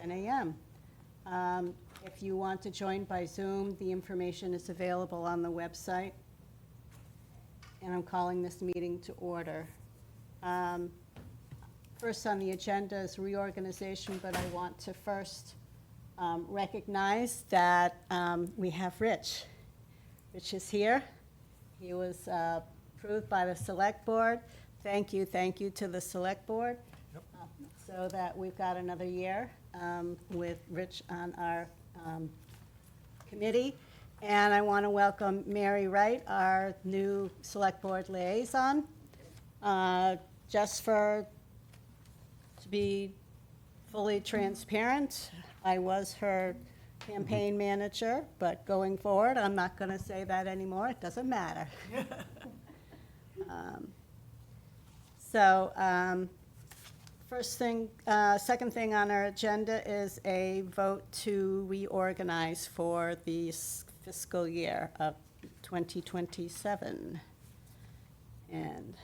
10 a.m. If you want to join by Zoom, the information is available on the website. And I'm calling this meeting to order. First on the agenda is reorganization, but I want to first recognize that we have Rich. Rich is here. He was approved by the Select Board. Thank you to the Select Board. Yep. So that we've got another year with Rich on our committee. And I want to welcome Mary Wright, our new Select Board liaison. Just to be fully transparent, I was her campaign manager, but going forward, I'm not going to say that anymore. It doesn't matter. Second thing on our agenda is a vote to reorganize for the fiscal year of 2027. And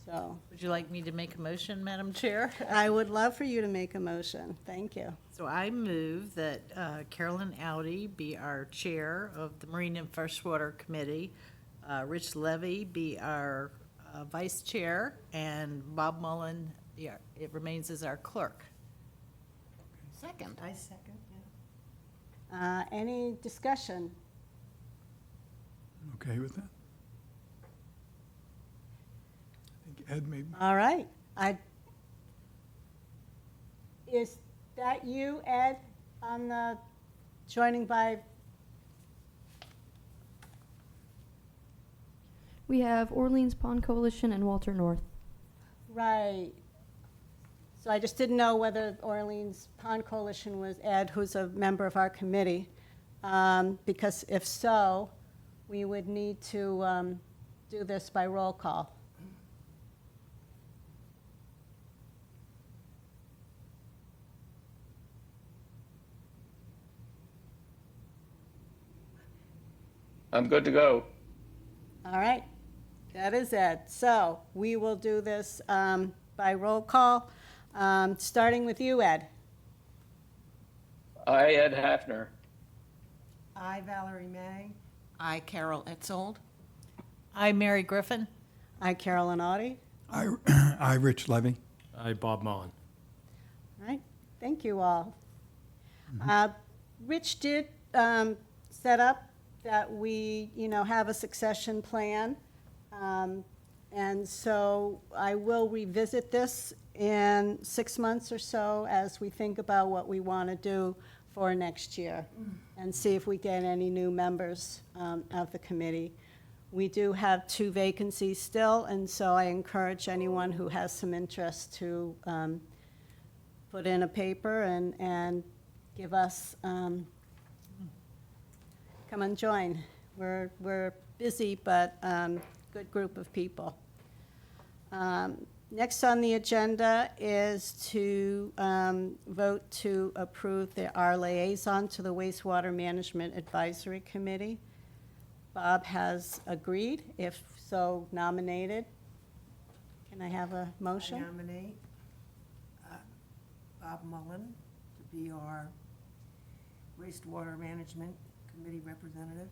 so Would you like me to make a motion, Madam Chair? I would love for you to make a motion. Thank you. So I move that Carolyn Audi be our chair of the Marine and Freshwater Committee, Rich Levy be our vice chair, and Bob Mullen, it remains as our clerk. Second. I second, Any discussion? Okay with that? I think Ed maybe. All right. Is that you, Ed, on the joining by? We have Orleans Pond Coalition and Walter North. Right. So I just didn't know whether Orleans Pond Coalition was Ed, who's a member of our committee. Because if so, we would need to do this by roll call. I'm good to go. All right, that is Ed. So we will do this by roll call, starting with you, Ed. I, Ed Hafner. I, Valerie May. I, Carol Etzold. I, Mary Griffin. I, Carolyn Audi. I, Rich Levy. I, Bob Mullen. All right, thank you all. Rich did set up that we, have a succession plan. And so I will revisit this in 6 months or so as we think about what we want to do for next year and see if we get any new members of the committee. We do have 2 vacancies still, and so I encourage anyone who has some interest to put in a paper and give us, come and join. We're busy, but good group of people. Next on the agenda is to vote to approve our liaison to the Wastewater Management Advisory Committee. Bob has agreed, if so nominated. Can I have a I motion? nominate Bob Mullen to be our wastewater management committee representative.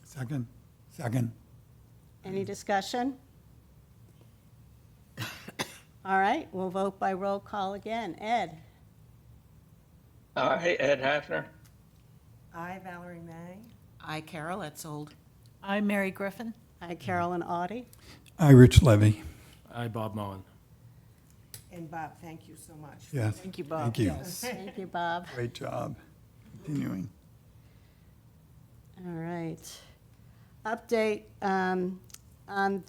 Second. Any discussion? All right, we'll vote by roll call again. Ed? I, Ed Hafner. I, Valerie May. I, Carol Etzold. I, Mary Griffin. I, Carolyn Audi. I, Rich Levy. I, Bob Mullen. And Bob, thank you so much. Yes. Thank you, Bob. Thank you. Thank you, Bob. Great job. Continuing. All right. Update on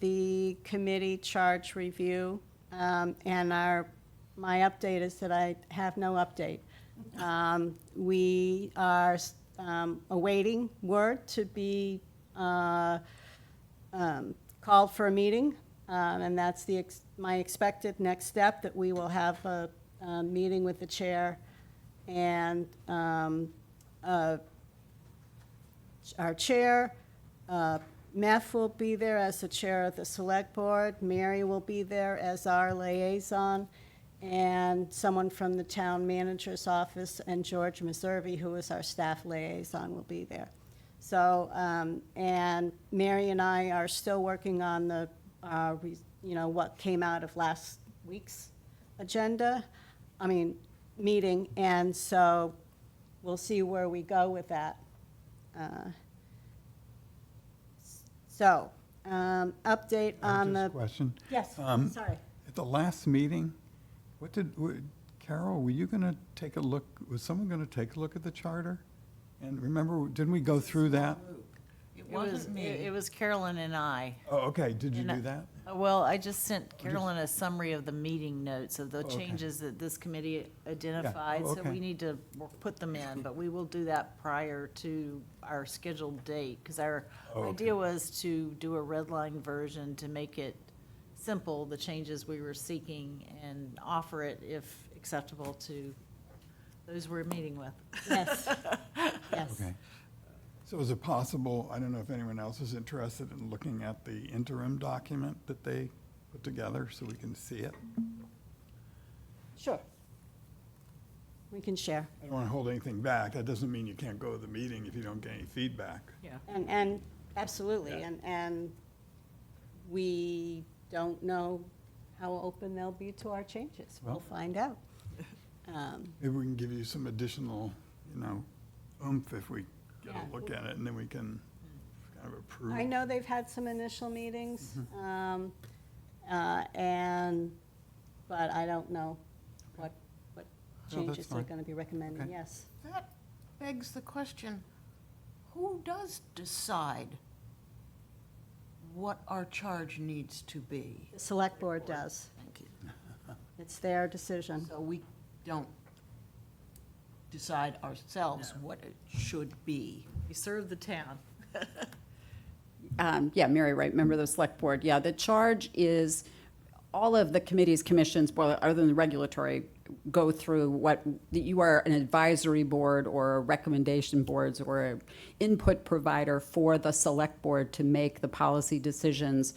the committee charge review. And my update is that I have no update. We are awaiting word to be called for a meeting. And that's my expected next step, that we will have a meeting with the chair and our chair. Meth will be there as the chair of the select board. Mary will be there as our liaison. and someone from the town manager's office, and George Meservy, who is our staff liaison, will be there. So, and Mary and I are still working on the, what came out of last week's meeting, and so we'll see where we go with that. Update on Just a the, question. yes, Um, sorry. At the last meeting, Carol, were you going to take a look, was someone going to take a look at the charter? And remember, didn't we go through that? It wasn't me. It was Carolyn and I. Oh, okay, did you And I- do that? Well, I just sent Carolyn a summary of the meeting notes of the Okay. changes that this committee identified. Oh, So okay. we need to put them in, but we will do that prior to our scheduled date. Because our Oh, okay. idea was to do a red line version to make it simple, the changes we were seeking, and offer it if acceptable to those we're meeting with. Yes, yes. Okay. So is it possible, I don't know if anyone else is interested in looking at the interim document that they put together so we can see it? Sure. We can share. I don't want to hold anything back. That doesn't mean you can't go to the meeting if you don't get any feedback. Yeah. And absolutely, Yeah. and we don't know how open they'll be to our changes. We'll Well. find out. Maybe we can give you some additional, oomph if we get Yeah. a look at it, and then we can kind of approve. I know they've had some initial meetings, Mm-hmm. but I don't know what No, that's changes they're fine. going to be recommending, Okay. yes. That begs the question, who does decide what our charge needs to be? The select board does. Thank you. It's their decision. So we don't decide ourselves what it should be. We serve the town. Yeah, Mary Wright, member of the Select Board. Yeah, the charge is, all of the committees, commissions, well, other than the regulatory, go through that you are an advisory board or recommendation boards or an input provider for the Select Board to make the policy decisions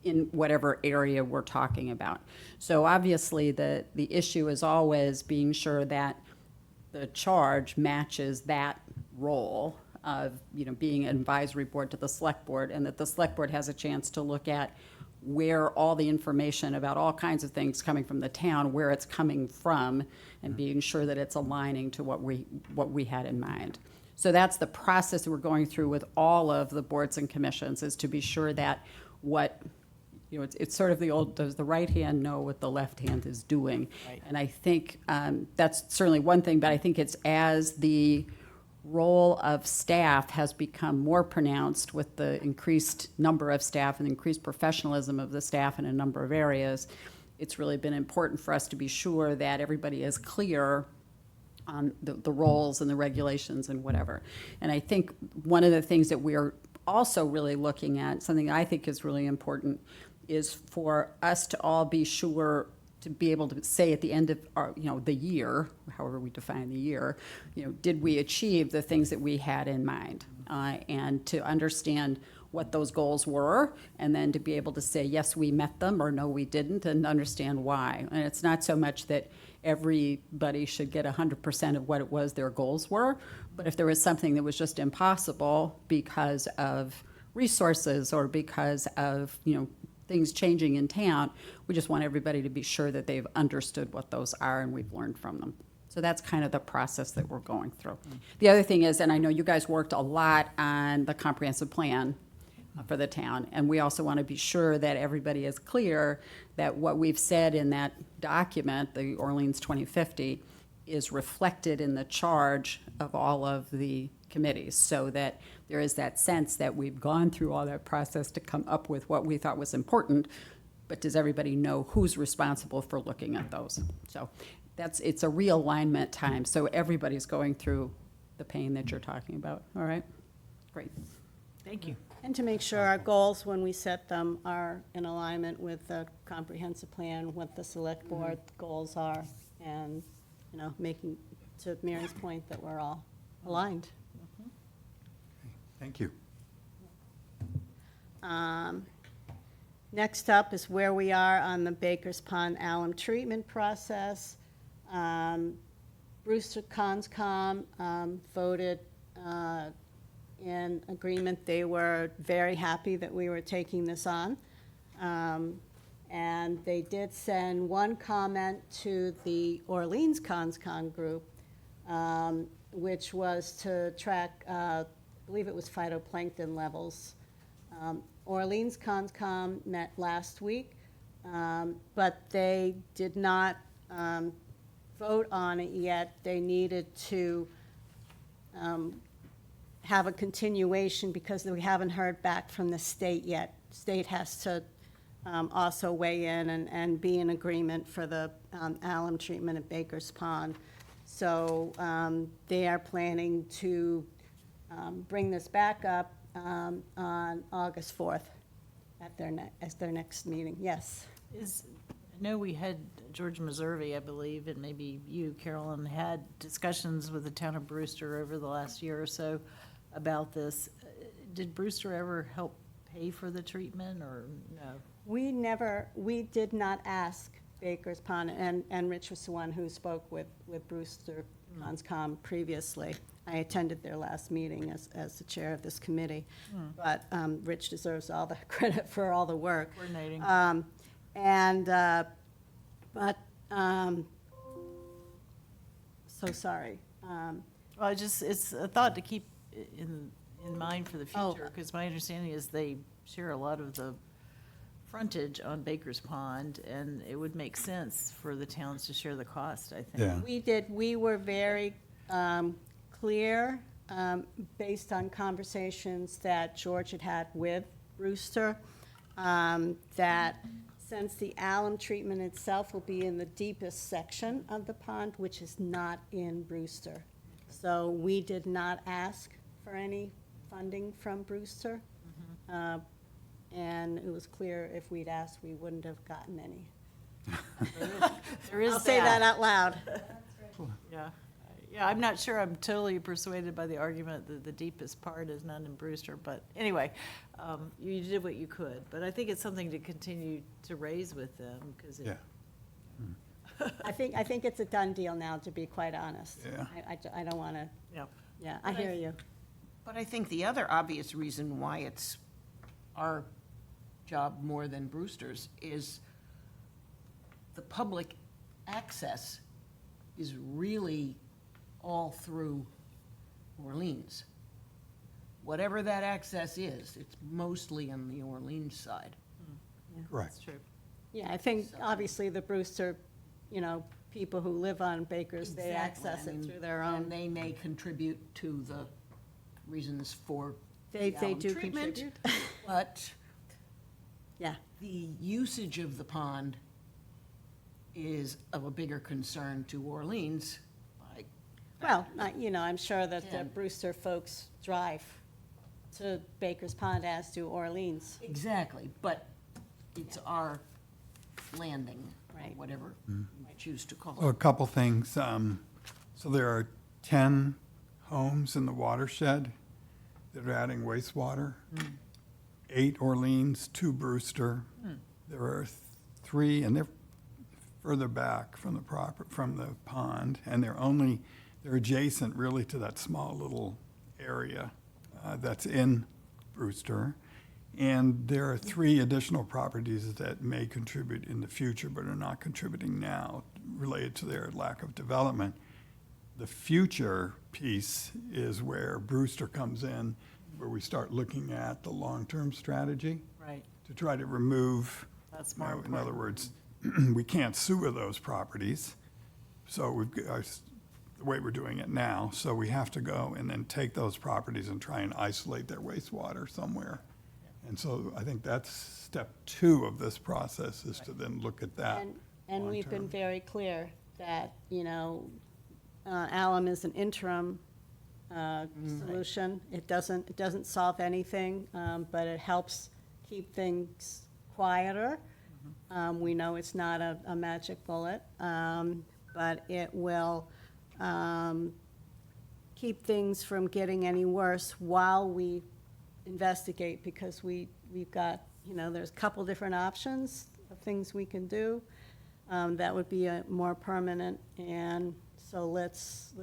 in whatever area we're talking about. So obviously, the issue is always being sure that the charge matches that role of, being an advisory board to the select board, and that the select board has a chance to look at where all the information about all kinds of things coming from the town, where it's coming from, and being sure that it's aligning to what we had in mind. So that's the process that we're going through with all of the boards and commissions, is to be sure that it's sort of the old, does the right hand know what the left hand is doing? Right. And I think that's certainly one thing, but I think it's as the role of staff has become more pronounced with the increased number of staff and increased professionalism of the staff in a number of areas, it's really been important for us to be sure that everybody is clear on the roles and the regulations and whatever. And I think one of the things that we're also really looking at, something I think is really important, is for us to all be sure to be able to say at the end of our, the year, however we define the year, did we achieve the things that we had in mind? And to understand what those goals were, and then to be able to say, yes, we met them, or no, we didn't, and understand why. And it's not so much that everybody should get 100% of what it was their goals were, but if there was something that was just impossible because of resources or because of, things changing in town, we just want everybody to be sure that they've understood what those are and we've learned from them. So that's kind of the process that we're going through. The other thing is, and I know you guys worked a lot on the comprehensive plan for the town, and we also want to be sure that everybody is clear that what we've said in that document, the Orleans 2050, is reflected in the charge of all of the committees, so that there is that sense that we've gone through all that process to come up with what we thought was important, but does everybody know who's responsible for looking at those? So it's a realignment time, so everybody's going through the pain that you're talking about, all right? Great. Thank you. And to make sure our goals, when we set them, are in alignment with the comprehensive plan, what the select board goals are, and, making, to Mary's point, that we're all aligned. Thank you. Next up is where we are on the Baker's Pond alum treatment process. Brewster Conscom voted in agreement. They were very happy that we were taking this on. And they did send one comment to the Orleans Conscom group, which was to track, I believe it was phytoplankton levels. Orleans Conscom met last week, but they did not vote on it yet. They needed to have a continuation because we haven't heard back from the state yet. State has to also weigh in and be in agreement for the alum treatment at Baker's Pond. So they are planning to bring this back up on August 4th at their next meeting. Yes. I know we had George Meservey, I believe, and maybe you, Carolyn, had discussions with the town of Brewster over the last year or so about this. Did Brewster ever help pay for the treatment, or no? We did not ask Baker's Pond, and Rich was the one who spoke with Brewster Conscom previously. I attended their last meeting as the chair of this committee, but Rich deserves all the credit for all the work. Coordinating. So sorry. Well, it's a thought to keep in mind for the Oh. future, because my understanding is they share a lot of the frontage on Baker's Pond, and it would make sense for the towns to share the cost, I think. Yeah. We were very clear, based on conversations that George had had with Brewster, that since the alum treatment itself will be in the deepest section of the pond, which is not in Brewster. So we did not ask for any funding from Brewster. And it was clear if we'd asked, we wouldn't have gotten any. There is I'll say that that. out loud. Yeah, yeah, I'm not sure I'm totally persuaded by the argument that the deepest part is not in Brewster, but anyway, you did what you could. But I think it's something to continue to raise with them, because Yeah. I think it's a done deal now, to be quite honest. Yeah. I don't want to, yeah. yeah, I hear you. But I think the other obvious reason why it's our job more than Brewster's is the public access is really all through Orleans. Whatever that access is, it's mostly on the Orleans side. Correct. That's true. Yeah, I think obviously the Brewster, people who live on Bakers, they Exactly. access I it mean, through their And own. they may contribute to the reasons for They the alum do treatment, contribute. But Yeah, the usage of the pond is of a bigger concern to Orleans by well, I'm sure that the Yeah. Brewster folks drive to Baker's Pond, as do Orleans. Exactly, but it's our landing, or Right. whatever you choose to call So a it. couple things. So there are 10 homes in the watershed that are adding wastewater. 8 Orleans, 2 Brewster. There are 3, and they're further back from the pond, and they're adjacent really to that small little area that's in Brewster. And there are 3 additional properties that may contribute in the future but are not contributing now related to their lack of development. The future piece is where Brewster comes in, where we start looking at the long-term strategy Right, to try to remove, that's more in other important. words, we can't sewer those properties. So the way we're doing it now, so we have to go and then take those properties and try and isolate their wastewater somewhere. And so I think that's step 2 of this process, is to then look at that. And we've been long-term. very clear that, alum is an interim solution. It doesn't solve anything, but it helps keep things quieter. We know it's not a magic bullet, but it will keep things from getting any worse while we investigate, because we've got there's a couple different options of things we can do. That would be a more permanent, and so let's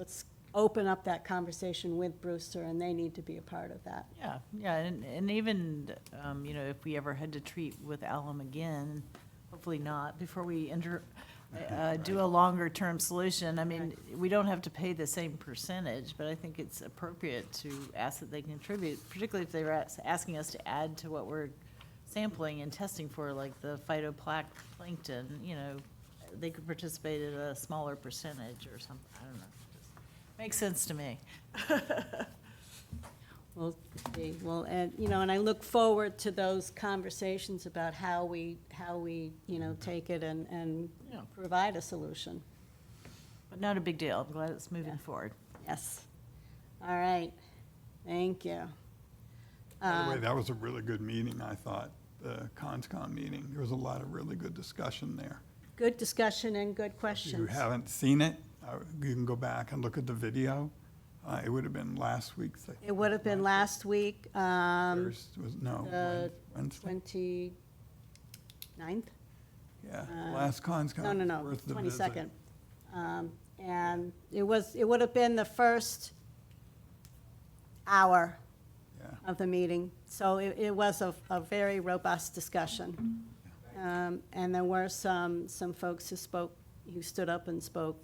open up that conversation with Brewster, and they need to be a part of that. Yeah, and even, if we ever had to treat with alum again, hopefully not, before we do a longer-term solution. I mean, we don't have to pay the same percentage, but I think it's appropriate to ask that they contribute, particularly if they're asking us to add to what we're sampling and testing for, like the phytoplankton, they could participate at a smaller percentage or something, I don't know. Just makes sense to me. We'll see, and I look forward to those conversations about how we, take it and Yeah. provide a solution. But not a big deal. I'm glad it's moving forward. Yes. All right, thank you. By the way, that was a really good meeting, I thought, the CONSCOM meeting. There was a lot of really good discussion there. Good discussion and good If you questions. haven't seen it, you can go back and look at the video. It would have been last week's. I think, It would have been last week, Wednesday? 29th? Yeah, last CONSCOM. No, worth the visit. 22nd. And it would have been the first hour Yeah. of the meeting. So it was a very robust discussion. And there were some folks who stood up and spoke.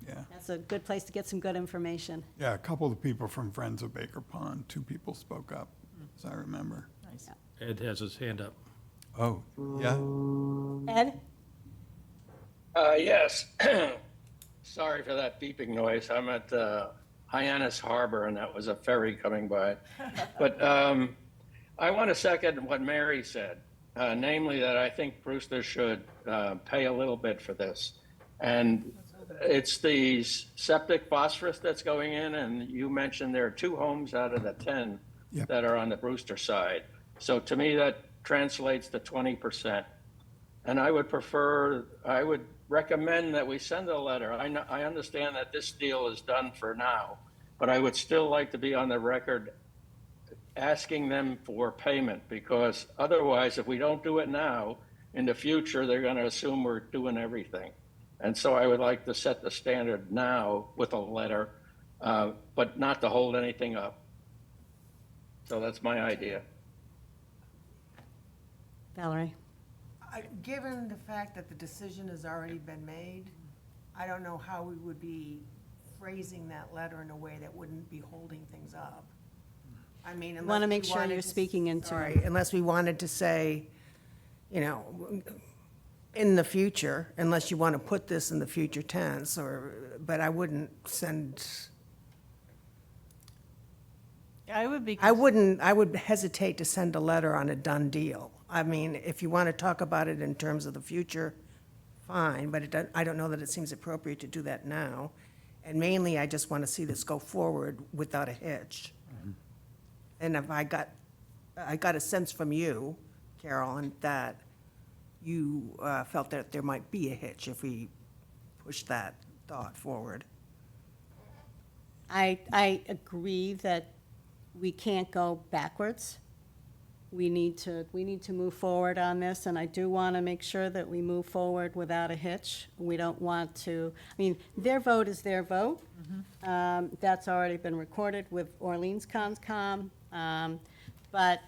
Yeah. That's a good place to get some good information. Yeah, a couple of the people from Friends of Baker Pond, 2 people spoke up, as I remember. Nice. Ed has his hand up. Oh, yeah? Ed? Yes. Sorry for that beeping noise. I'm at Hyannis Harbor, and that was a ferry coming by. But I want to second what Mary said, namely that I think Brewster should pay a little bit for this. And it's the septic phosphorus that's going in, and you mentioned there are 2 homes out of the 10 Yep. that are on the Brewster side. So to me, that translates to 20%. And I would recommend that we send a letter. I understand that this deal is done for now, but I would still like to be on the record asking them for payment, because otherwise, if we don't do it now, in the future, they're going to assume we're doing everything. And so I would like to set the standard now with a letter, but not to hold anything up. So that's my idea. Valerie? Given the fact that the decision has already been made, I don't know how we would be phrasing that letter in a way that wouldn't be holding things up. I mean, unless Want to make we sure wanted you're to- speaking into Sorry, it. unless we wanted to say, in the future, unless you want to put this in the future tense, but I wouldn't send, I would be. I would hesitate to send a letter on a done deal. I mean, if you want to talk about it in terms of the future, fine, but I don't know that it seems appropriate to do that now. And mainly, I just want to see this go forward without a hitch. And if I got a sense from you, Carolyn, that you felt that there might be a hitch if we push that thought forward. I agree that we can't go backwards. We need to move forward on this, and I do want to make sure that we move forward without a hitch. We don't want to, their vote is their vote. That's already been recorded with Orleans Conscom. But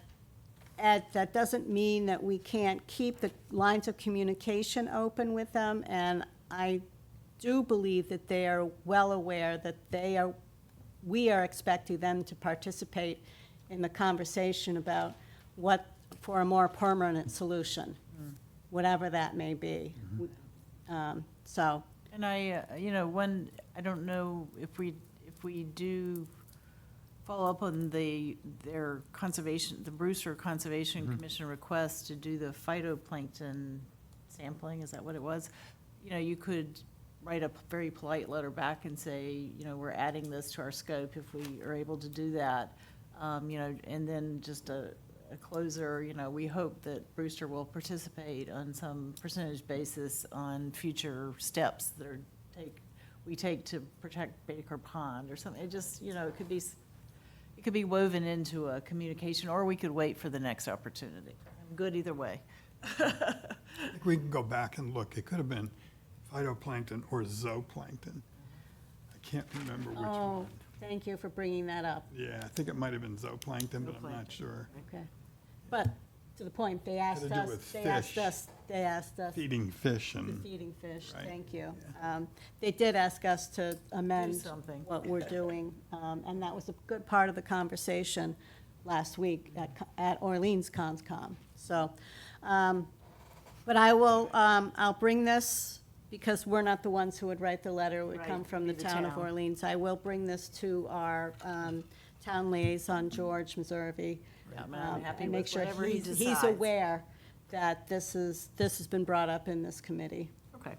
Ed, that doesn't mean that we can't keep the lines of communication open with them, and I do believe that they are well aware that we are expecting them to participate in the conversation about what, for a more permanent solution, whatever that may be. So, And I don't know if we do follow up on their conservation, the Brewster Conservation Commission request to do the phytoplankton sampling, is that what it was? You could write a very polite letter back and say, we're adding this to our scope if we are able to do that. And then just a closer, we hope that Brewster will participate on some percentage basis on future steps that we take to protect Baker Pond or something. It just, it could be, it could be woven into a communication, or we could wait for the next opportunity. I'm good either way. I think we can go back and look. It could have been phytoplankton or zooplankton. I can't remember which Oh, one. thank you for bringing that up. Yeah, I think it might have been zooplankton, but I'm Zooplankton. not sure. Okay. But to the point, they asked Had to do us, with they asked fish. us, they asked us, Feeding fish the and, feeding fish, Right. thank you. They did ask us to amend something. what we're doing, and that was a good part of the conversation last week at Orleans Conscom. So, but I will, I'll bring this, because we're not the ones who would write the letter, it would come Right, from be the the town of town. Orleans. I will bring this to our town liaison, George Meservey. Yeah, I'm happy And make with sure whatever he he's decides. aware that this has been brought up in this committee. Okay,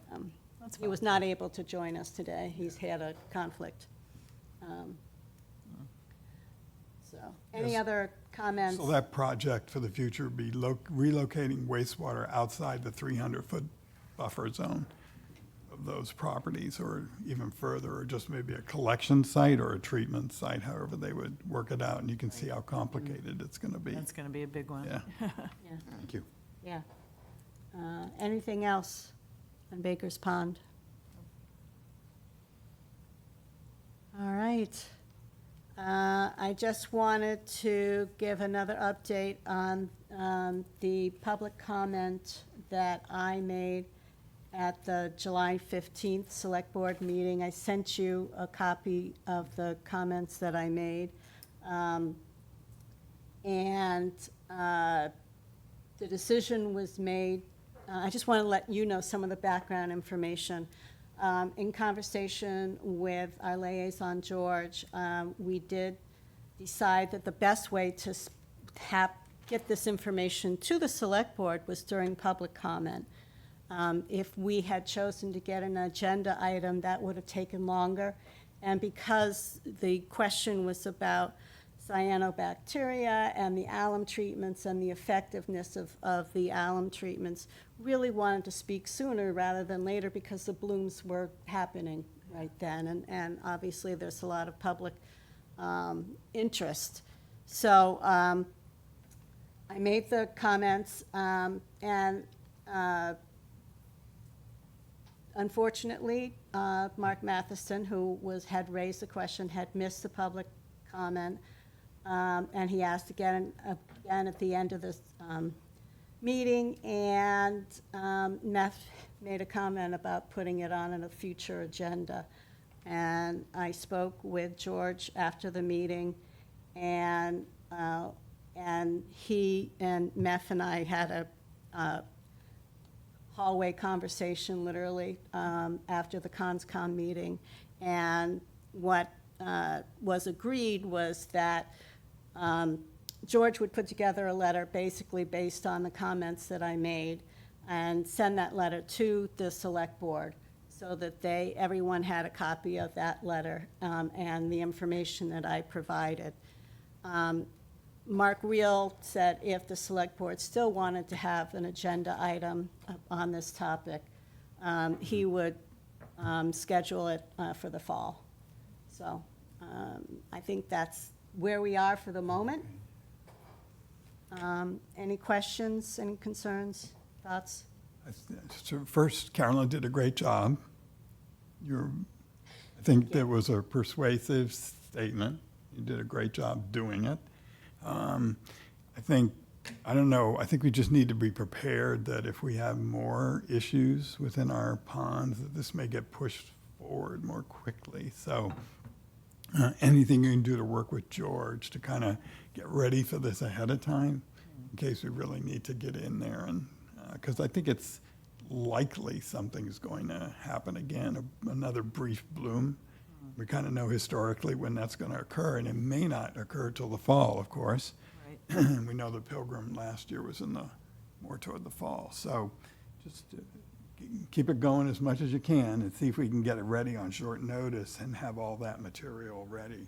that's He fine. was not able to join us today. He's had a conflict. So, any Yes. other comments? so that project for the future would be relocating wastewater outside the 300-foot buffer zone of those properties, or even further, or just maybe a collection site or a treatment site, however they would work it out, and you can see how complicated it's gonna be. That's gonna be a big one. Yeah, Yeah, thank you. yeah. Anything else on Baker's Pond? All right. I just wanted to give another update on the public comment that I made at the July 15th Select Board meeting. I sent you a copy of the comments that I made. And the decision was made, I just want to let you know some of the background information. In conversation with our liaison, George, we did decide that the best way to get this information to the Select Board was during public comment. If we had chosen to get an agenda item, that would have taken longer. And because the question was about cyanobacteria and the alum treatments and the effectiveness of the alum treatments, really wanted to speak sooner rather than later, because the blooms were happening right then. And obviously, there's a lot of public interest. So I made the comments, and unfortunately, Mark Matheson, who had raised the question, had missed the public comment, and he asked again at the end of this meeting, and Meth made a comment about putting it on a future agenda. And I spoke with George after the meeting, and he and Meth and I had a hallway conversation, literally, after the ConsCom meeting. And what was agreed was that George would put together a letter basically based on the comments that I made, and send that letter to the Select Board so that everyone had a copy of that letter and the information that I provided. Mark Reel said if the Select Board still wanted to have an agenda item on this topic, he would schedule it for the fall. So I think that's where we are for the moment. Any questions, any concerns, thoughts? So first, Carolyn did a great job. I think that was a persuasive statement. You did a great job doing it. I don't know, I think we just need to be prepared that if we have more issues within our ponds, that this may get pushed forward more quickly. So anything you can do to work with George to kind of get ready for this ahead of time, in case we really need to get in there. And because I think it's likely something's going to happen again, another brief bloom. We kind of know historically when that's going to occur, and it may not occur till the fall, of course. Right. We know the Pilgrim last year was more toward the fall. So just keep it going as much as you can and see if we can get it ready on short notice and have all that material ready.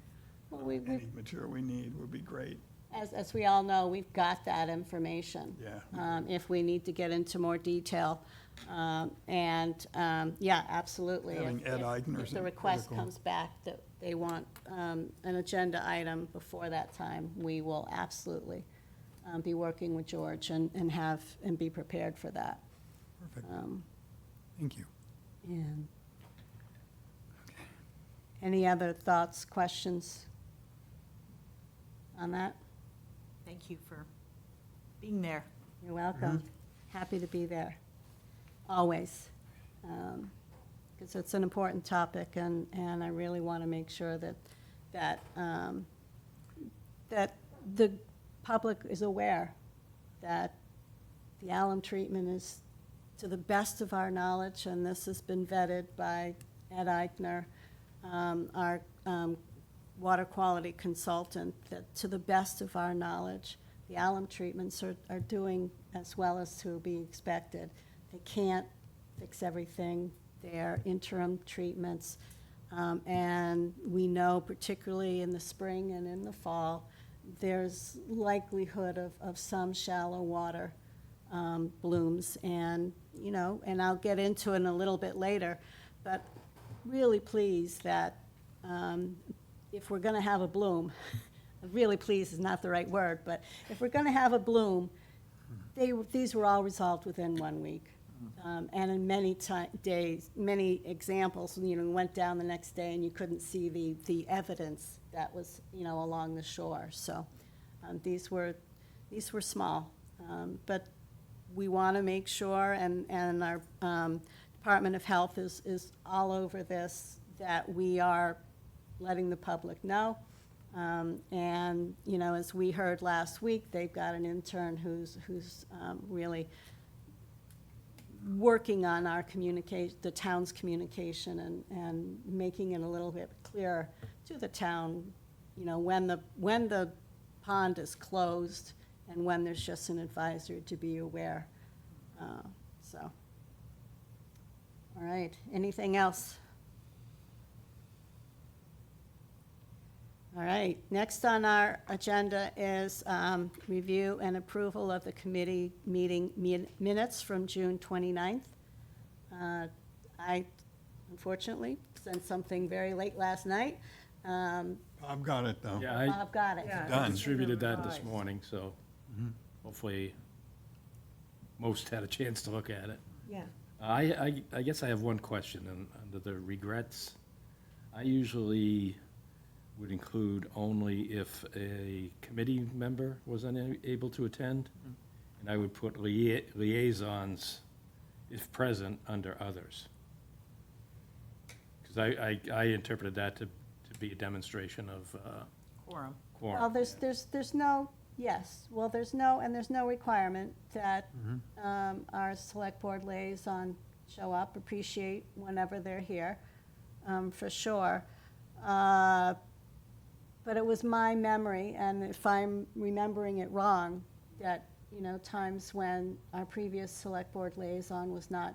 Well, Any material we need would be great. as we all know, we've got that information. Yeah. If we need to get into more detail. Yeah, absolutely. Having Ed Eigner's If the request critical. comes back that they want an agenda item before that time, we will absolutely be working with George and be prepared for that. Perfect. Thank you. And any other thoughts, questions on that? Thank you for being there. You're welcome. Happy to be there, always. Because it's an important topic, and I really want to make sure that the public is aware that the alum treatment is, to the best of our knowledge, and this has been vetted by Ed Eichner, our water quality consultant, that to the best of our knowledge, the alum treatments are doing as well as to be expected. They can't fix everything. They're interim treatments. And we know, particularly in the spring and in the fall, there's likelihood of some shallow water blooms. And, and I'll get into it in a little bit later, but really pleased that if we're going to have a bloom, really pleased is not the right word, but if we're going to have a bloom, these were all resolved within 1 week. And in many days, many examples, we went down the next day and you couldn't see the evidence that was, along the shore. So these were small, but we want to make sure, and our Department of Health is all over this, that we are letting the public know. And, as we heard last week, they've got an intern who's really working on our communication, the town's communication, and making it a little bit clearer to the town, when the pond is closed and when there's just an advisory to be aware. All right, anything else? All right, next on our agenda is review and approval of the committee meeting minutes from June 29th. I unfortunately sent something very late last night. Bob got it, though. Yeah, I Bob got it. Done. distributed that this morning, so hopefully most had a chance to look at it. Yeah. I guess I have one question, and under the regrets, I usually would include only if a committee member was unable to attend, and I would put liaisons, if present, under others. Because I interpreted that to be a demonstration of Quorum. Well, quorum. there's no, yes, well, there's no requirement that our select board liaison show up, appreciate whenever they're here, for sure. But it was my memory, and if I'm remembering it wrong, that, times when our previous select board liaison was not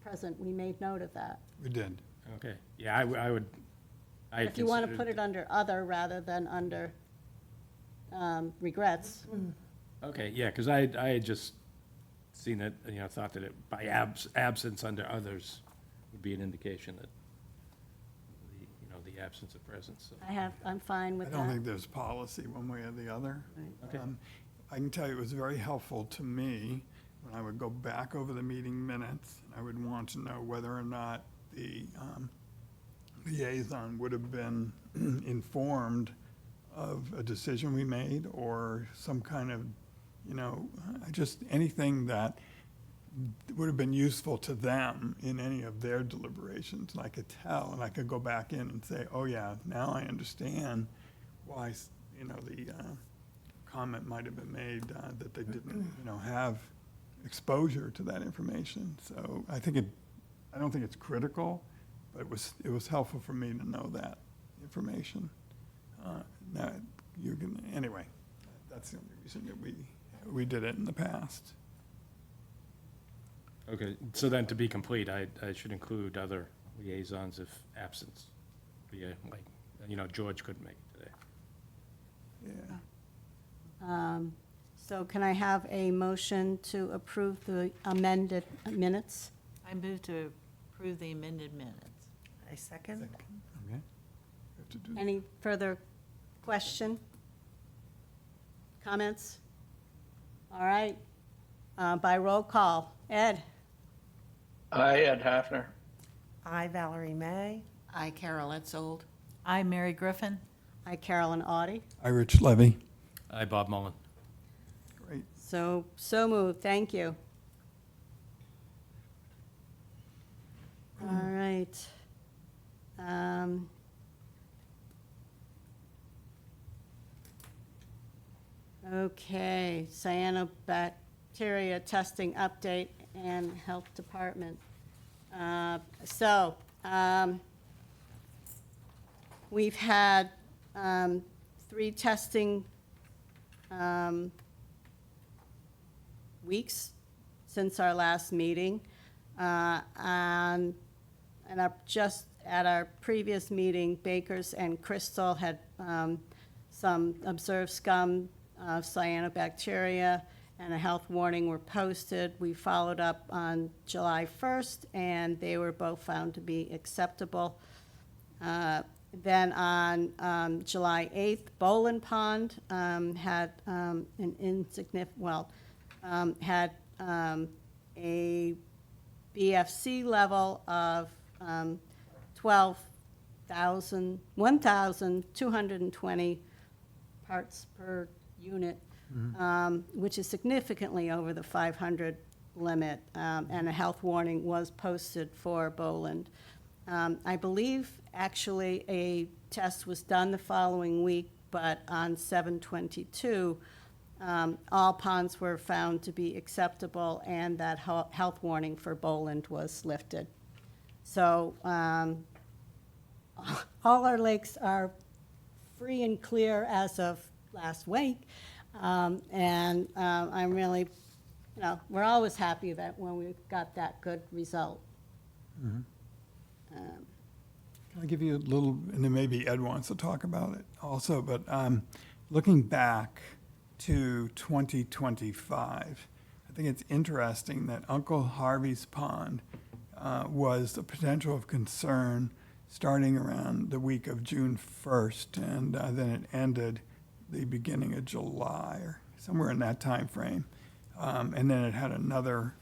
present, we made note of that. We did. Okay, yeah, I would, I had If you want to considered- put it under other rather than under regrets. Okay, yeah, because I had just seen it, thought that it, by absence under others would be an indication that the absence of presence, so. I'm fine I with don't that. think there's policy one way or the other. Okay. I can tell you it was very helpful to me when I would go back over the meeting minutes, and I would want to know whether or not the liaison would have been informed of a decision we made or some kind of, just anything that would have been useful to them in any of their deliberations. And I could tell, and I could go back in and say, oh yeah, now I understand why, the comment might have been made that they didn't, have exposure to that information. So I don't think it's critical, but it was helpful for me to know that information. Now, anyway, that's the only reason that we did it in the past. Okay, so then to be complete, I should include other liaisons if absence, George couldn't make it today. Yeah. So can I have a motion to approve the amended minutes? I move to approve the amended minutes. I second. Okay. We have to do- Any further question? Comments? All right, by roll call. Ed? I, Ed Hafner. I, Valerie May. I, Carol Etzold. I, Mary Griffin. I, Carolyn Audie. I, Rich Levy. Aye, Bob Mullen. Great. So moved, thank you. All right. Okay, cyanobacteria testing update and health department. We've had 3 testing weeks since our last meeting. And just at our previous meeting, Bakers and Crystal had some observed scum of cyanobacteria, and a health warning were posted. We followed up on July 1st, and they were both found to be acceptable. Then on July 8th, Boland Pond had an insignificant, had a BFC level of 1,220 parts per unit, which is significantly over the 500 limit, and a health warning was posted for Boland. I believe, actually, a test was done the following week, but on 7/22, all ponds were found to be acceptable, and that health warning for Boland was lifted. So all our lakes are free and clear as of last week, and I'm really, we're always happy that when we got that good result. Can I give you a little, and then maybe Ed wants to talk about it also, but looking back to 2025, I think it's interesting that Uncle Harvey's Pond was a potential of concern starting around the week of June 1st, and then it ended the beginning of July, or somewhere in that time frame. And then it had another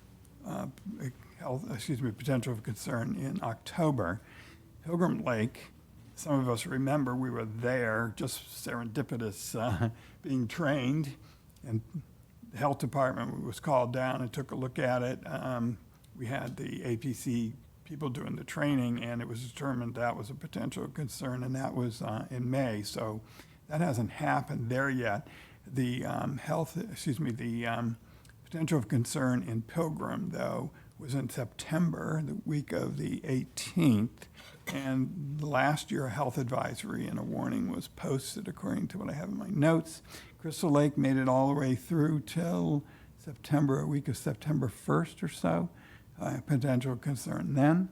potential of concern in October. Pilgrim Lake, some of us remember we were there, just serendipitous, being trained, and the health department was called down and took a look at it. We had the APC people doing the training, and it was determined that was a potential concern, and that was in May. So that hasn't happened there yet. The potential of concern in Pilgrim, though, was in September, the week of the 18th. And last year, a health advisory and a warning was posted, according to what I have in my notes. Crystal Lake made it all the way through till September, a week of September 1st or so. Potential concern then.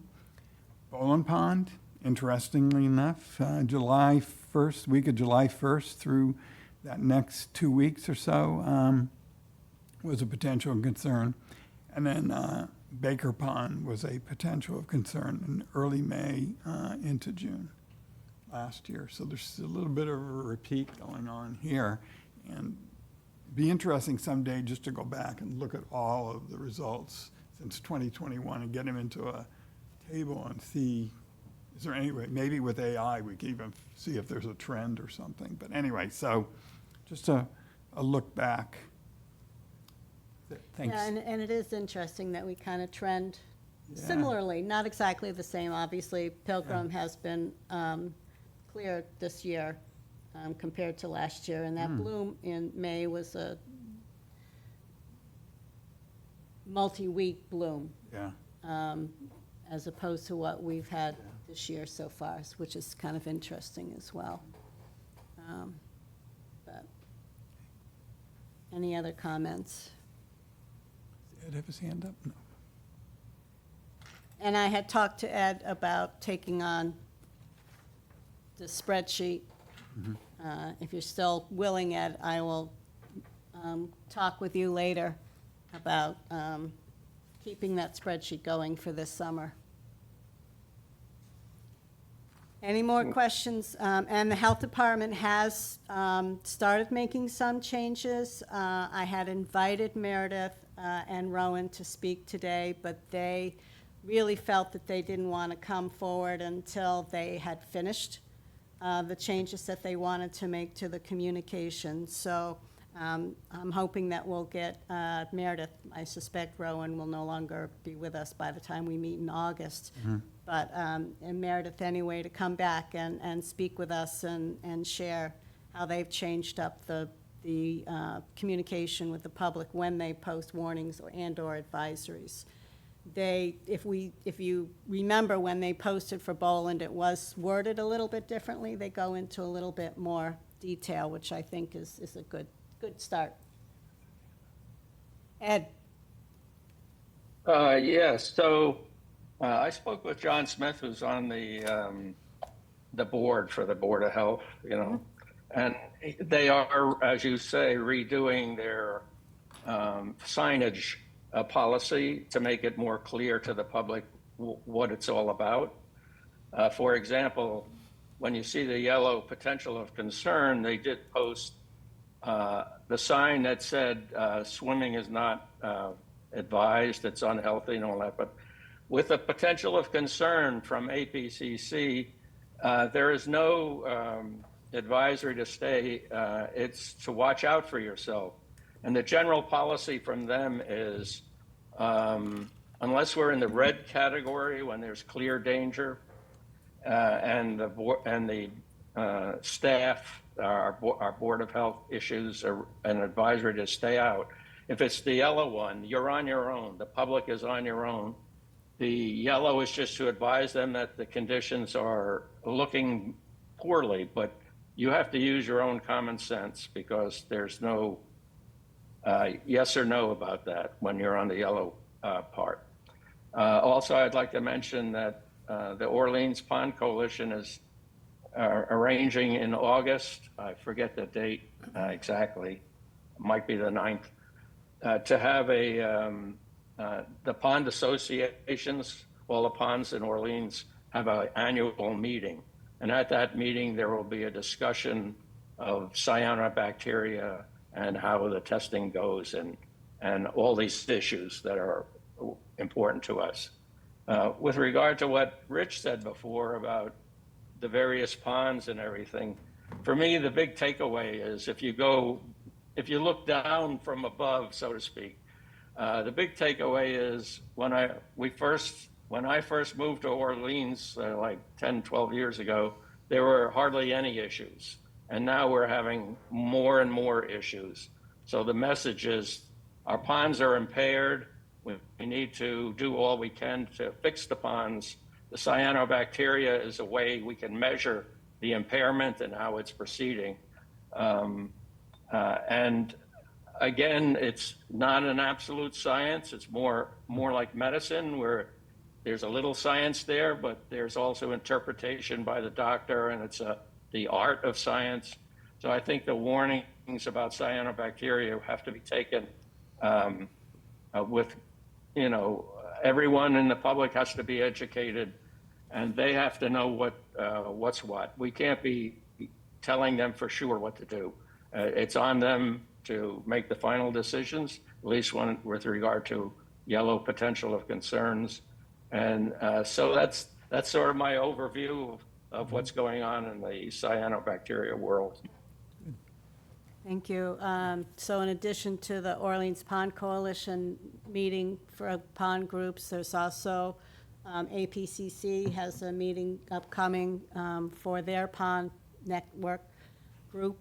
Boland Pond, interestingly enough, July 1st, week of July 1st through that next 2 weeks or so was a potential concern. And then Baker Pond was a potential of concern in early May into June last year. So there's a little bit of a repeat going on here. And it'd be interesting someday just to go back and look at all of the results since 2021 and get them into a table and see, is there any way, maybe with AI we can even see if there's a trend or something. But anyway, so just a look back. Thanks. Yeah, and it is interesting that we kind of trend Yeah. similarly, not exactly the same. Obviously, Pilgrim has been clear this year compared to last year, and that bloom in May was a multi-week bloom, Yeah. as opposed to what we've had this year so far, which is kind of interesting as well. But any other comments? Does Ed have his hand up? No. And I had talked to Ed about taking on the spreadsheet. If you're still willing, Ed, I will talk with you later about keeping that spreadsheet going for this summer. Any more questions? And the Health Department has started making some changes. I had invited Meredith and Rowan to speak today, but they really felt that they didn't want to come forward until they had finished the changes that they wanted to make to the communication. So I'm hoping that we'll get Meredith. I suspect Rowan will no longer be with us by the time we meet in August. But, and Meredith anyway, to come back and speak with us and share how they've changed up the communication with the public when they post warnings and/or advisories. They, if you remember, when they posted for Boland, it was worded a little bit differently. They go into a little bit more detail, which I think is a good start. Ed? Yes, so I spoke with John Smith, who's on the board for the Board of Health, you know, and they are, as you say, redoing their signage policy to make it more clear to the public what it's all about. For example, when you see the yellow potential of concern, they did post the sign that said swimming is not advised, it's unhealthy and all that, but with the potential of concern from APCC, there is no advisory to stay, it's to watch out for yourself. And the general policy from them is, unless we're in the red category when there's clear danger, and the staff, our Board of Health issues an advisory to stay out. If it's the yellow one, you're on your own. The public is on your own. The yellow is just to advise them that the conditions are looking poorly, but you have to use your own common sense because there's no yes or no about that when you're on the yellow part. Also, I'd like to mention that the Orleans Pond Coalition is arranging in August, I forget the date exactly, might be the 9th, to have the pond associations, all the ponds in Orleans, have an annual meeting. And at that meeting, there will be a discussion of cyanobacteria and how the testing goes and all these issues that are important to us. With regard to what Rich said before about the various ponds and everything, for me, the big takeaway is if you look down from above, so to speak, the big takeaway is when I first moved to Orleans, like 10, 12 years ago, there were hardly any issues. And now we're having more and more issues. So the message is our ponds are impaired. We need to do all we can to fix the ponds. The cyanobacteria is a way we can measure the impairment and how it's proceeding. And again, it's not an absolute science. It's more like medicine, where there's a little science there, but there's also interpretation by the doctor, and it's the art of science. So I think the warnings about cyanobacteria have to be taken with, you know, everyone in the public has to be educated, and they have to know what's what. We can't be telling them for sure what to do. It's on them to make the final decisions, at least one with regard to yellow potential of concerns. And so that's sort of my overview of what's going on in the cyanobacteria world. Thank you. So in addition to the Orleans Pond Coalition meeting for pond groups, there's also APCC has a meeting upcoming for their pond network group.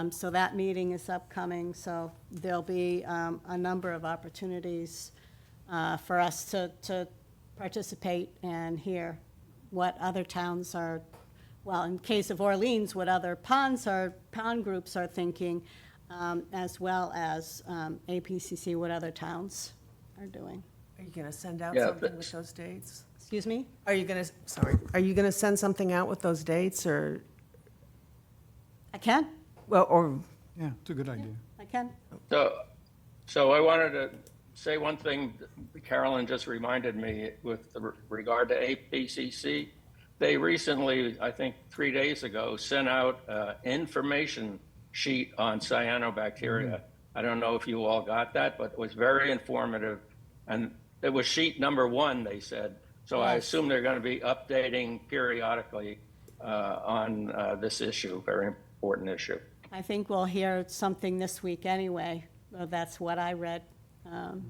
So that meeting is upcoming. So there'll be a number of opportunities for us to participate and hear what other towns are, well, in case of Orleans, what other pond groups are thinking, as well as APCC, what other towns are doing. Are you going to send out Yeah, something with those dates? Excuse me? Are you going to send something out with those dates, or, I can. well, or, Yeah, it's a good idea. I Ken? So I wanted to say one thing. Carolyn just reminded me with regard to APCC. They recently, I think 3 days ago, sent out an information sheet on cyanobacteria. I don't know if you all got that, but it was very informative. And it was sheet number 1, they said. So I Yes. assume they're going to be updating periodically on this issue, very important issue. I think we'll hear something this week anyway. Well, that's what I read.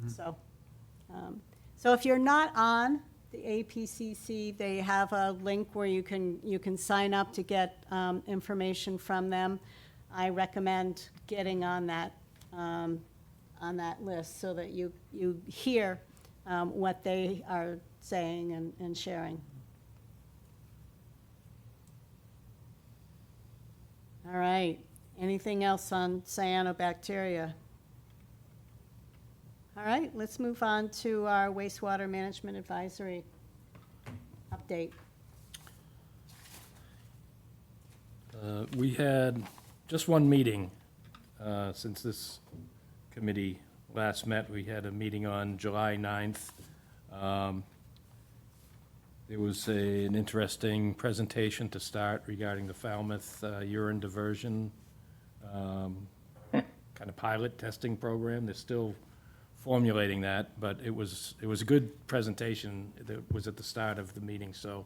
So if you're not on the APCC, they have a link where you can sign up to get information from them. I recommend getting on that list so that you hear what they are saying and sharing. All right. Anything else on cyanobacteria? All right, let's move on to our wastewater management advisory update. We had just one meeting since this committee last met. We had a meeting on July 9th. There was an interesting presentation to start regarding the Falmouth urine diversion kind of pilot testing program. They're still formulating that, but it was a good presentation that was at the start of the meeting, so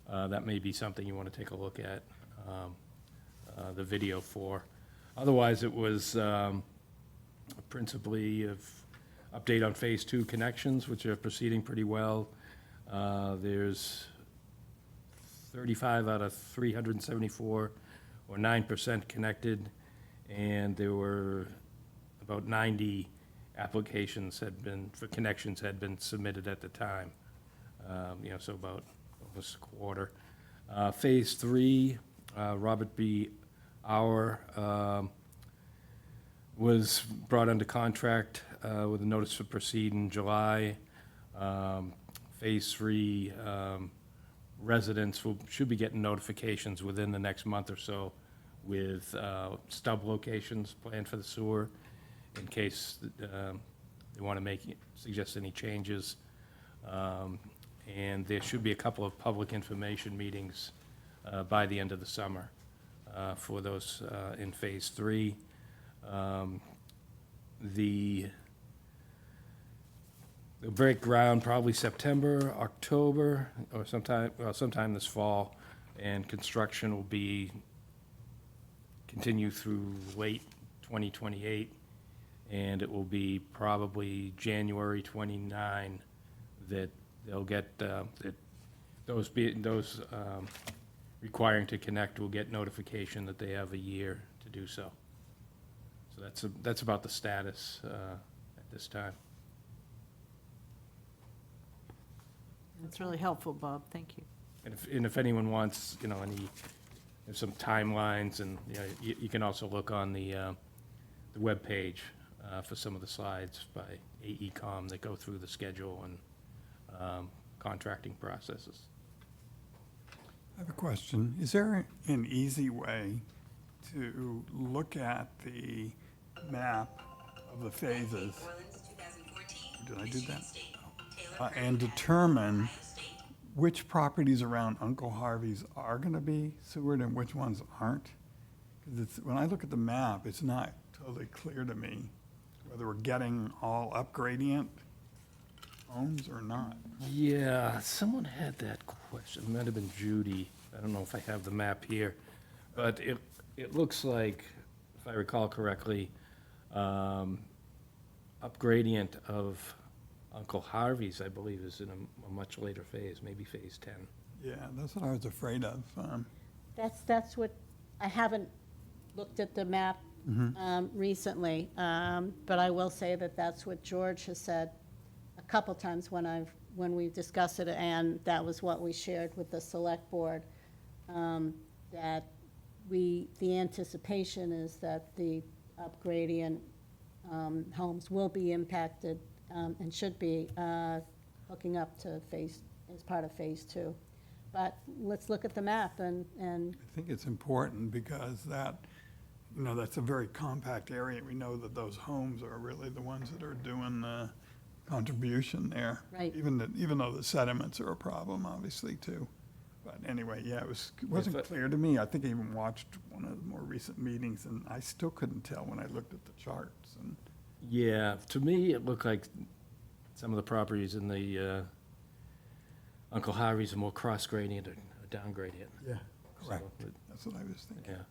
that may be something you want to take a look at the video for. Otherwise, it was principally an update on Phase 2 connections, which are proceeding pretty well. There's 35 out of 374, or 9% connected, and there were about 90 applications for connections had been submitted at the time. So about almost a quarter. Phase 3, Robert B. Auer was brought under contract with a notice to proceed in July. Phase 3 residents should be getting notifications within the next month or so with stub locations planned for the sewer in case they want to suggest any changes. And there should be a couple of public information meetings by the end of the summer for those in Phase 3. They'll break ground probably September, October, or sometime this fall, and construction will continue through late 2028, and it will be probably January 29 that they'll get, those requiring to connect will get notification that they have a year to do so. So that's about the status at this time. That's really helpful, Bob. Thank you. And if anyone wants, there's some timelines, and you can also look on the webpage for some of the slides by AECom that go through the schedule and contracting processes. I have a question. Is there an easy way to look at the map of the phases? Did I do that? And determine which properties around Uncle Harvey's are going to be sewered and which ones aren't? Because when I look at the map, it's not totally clear to me whether we're getting all up gradient homes or not. Yeah, someone had that question. It might have been Judy. I don't know if I have the map here. But it looks like, if I recall correctly, up gradient of Uncle Harvey's, I believe, is in a much later phase, maybe Phase 10. Yeah, that's what I was afraid of. That's what, I haven't looked at the map recently, but I will say that that's what George has said a couple times when we've discussed it, and that was what we shared with the select board, that the anticipation is that the up gradient homes will be impacted and should be hooking up to as part of Phase 2. But let's look at the map and I think it's important because that you know, that's a very compact area. We know that those homes are really the ones that are doing the contribution there. Right. Even though the sediments are a problem, obviously, too. But anyway, yeah, it wasn't If I- clear to me. I think I even watched one of the more recent meetings, and I still couldn't tell when I looked at the charts. And Yeah, to me, it looked like some of the properties in the Uncle Harry's are more cross-gradient or down-gradient. yeah, correct. So, That's what I was thinking. Yeah,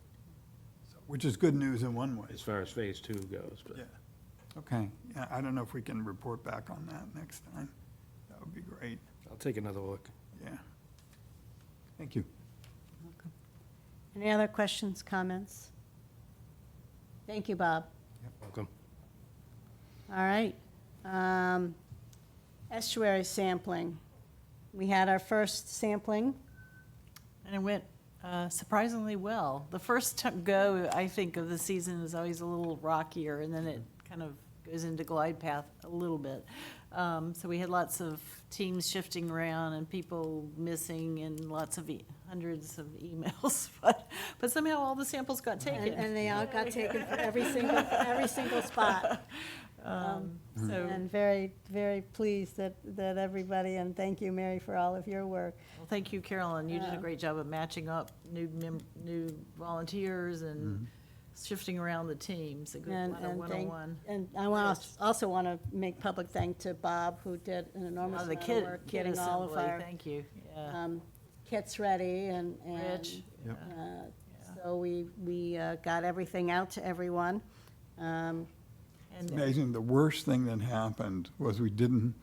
So, which is good news in one way. as far as phase two goes, but. Yeah. Okay. Yeah, I don't know if we can report back on that next time. That would be great. I'll take another look. Yeah. Thank you. Any other questions, comments? Thank you, Bob. Welcome. All right. Estuary sampling. We had our first sampling. And it went surprisingly well. The first go, I think, of the season is always a little rockier, and then it kind of goes into glide path a little bit. So we had lots of teams shifting around and people missing and lots of hundreds of emails, but somehow all the samples got taken. And they all got taken for every single spot. So, And very, very pleased that everybody, and thank you, Mary, for all of your work. well, thank you, Carolyn. You did a great job of matching up new volunteers and shifting around the teams. A good And, lot of and one-on-one. and I also want to make public thank to Bob, who did an enormous The amount of kid work kid getting all of assembly, our thank you. Yeah. kits ready and. Rich. Yep. So we got everything out to everyone. And It's amazing. The worst thing that happened was we didn't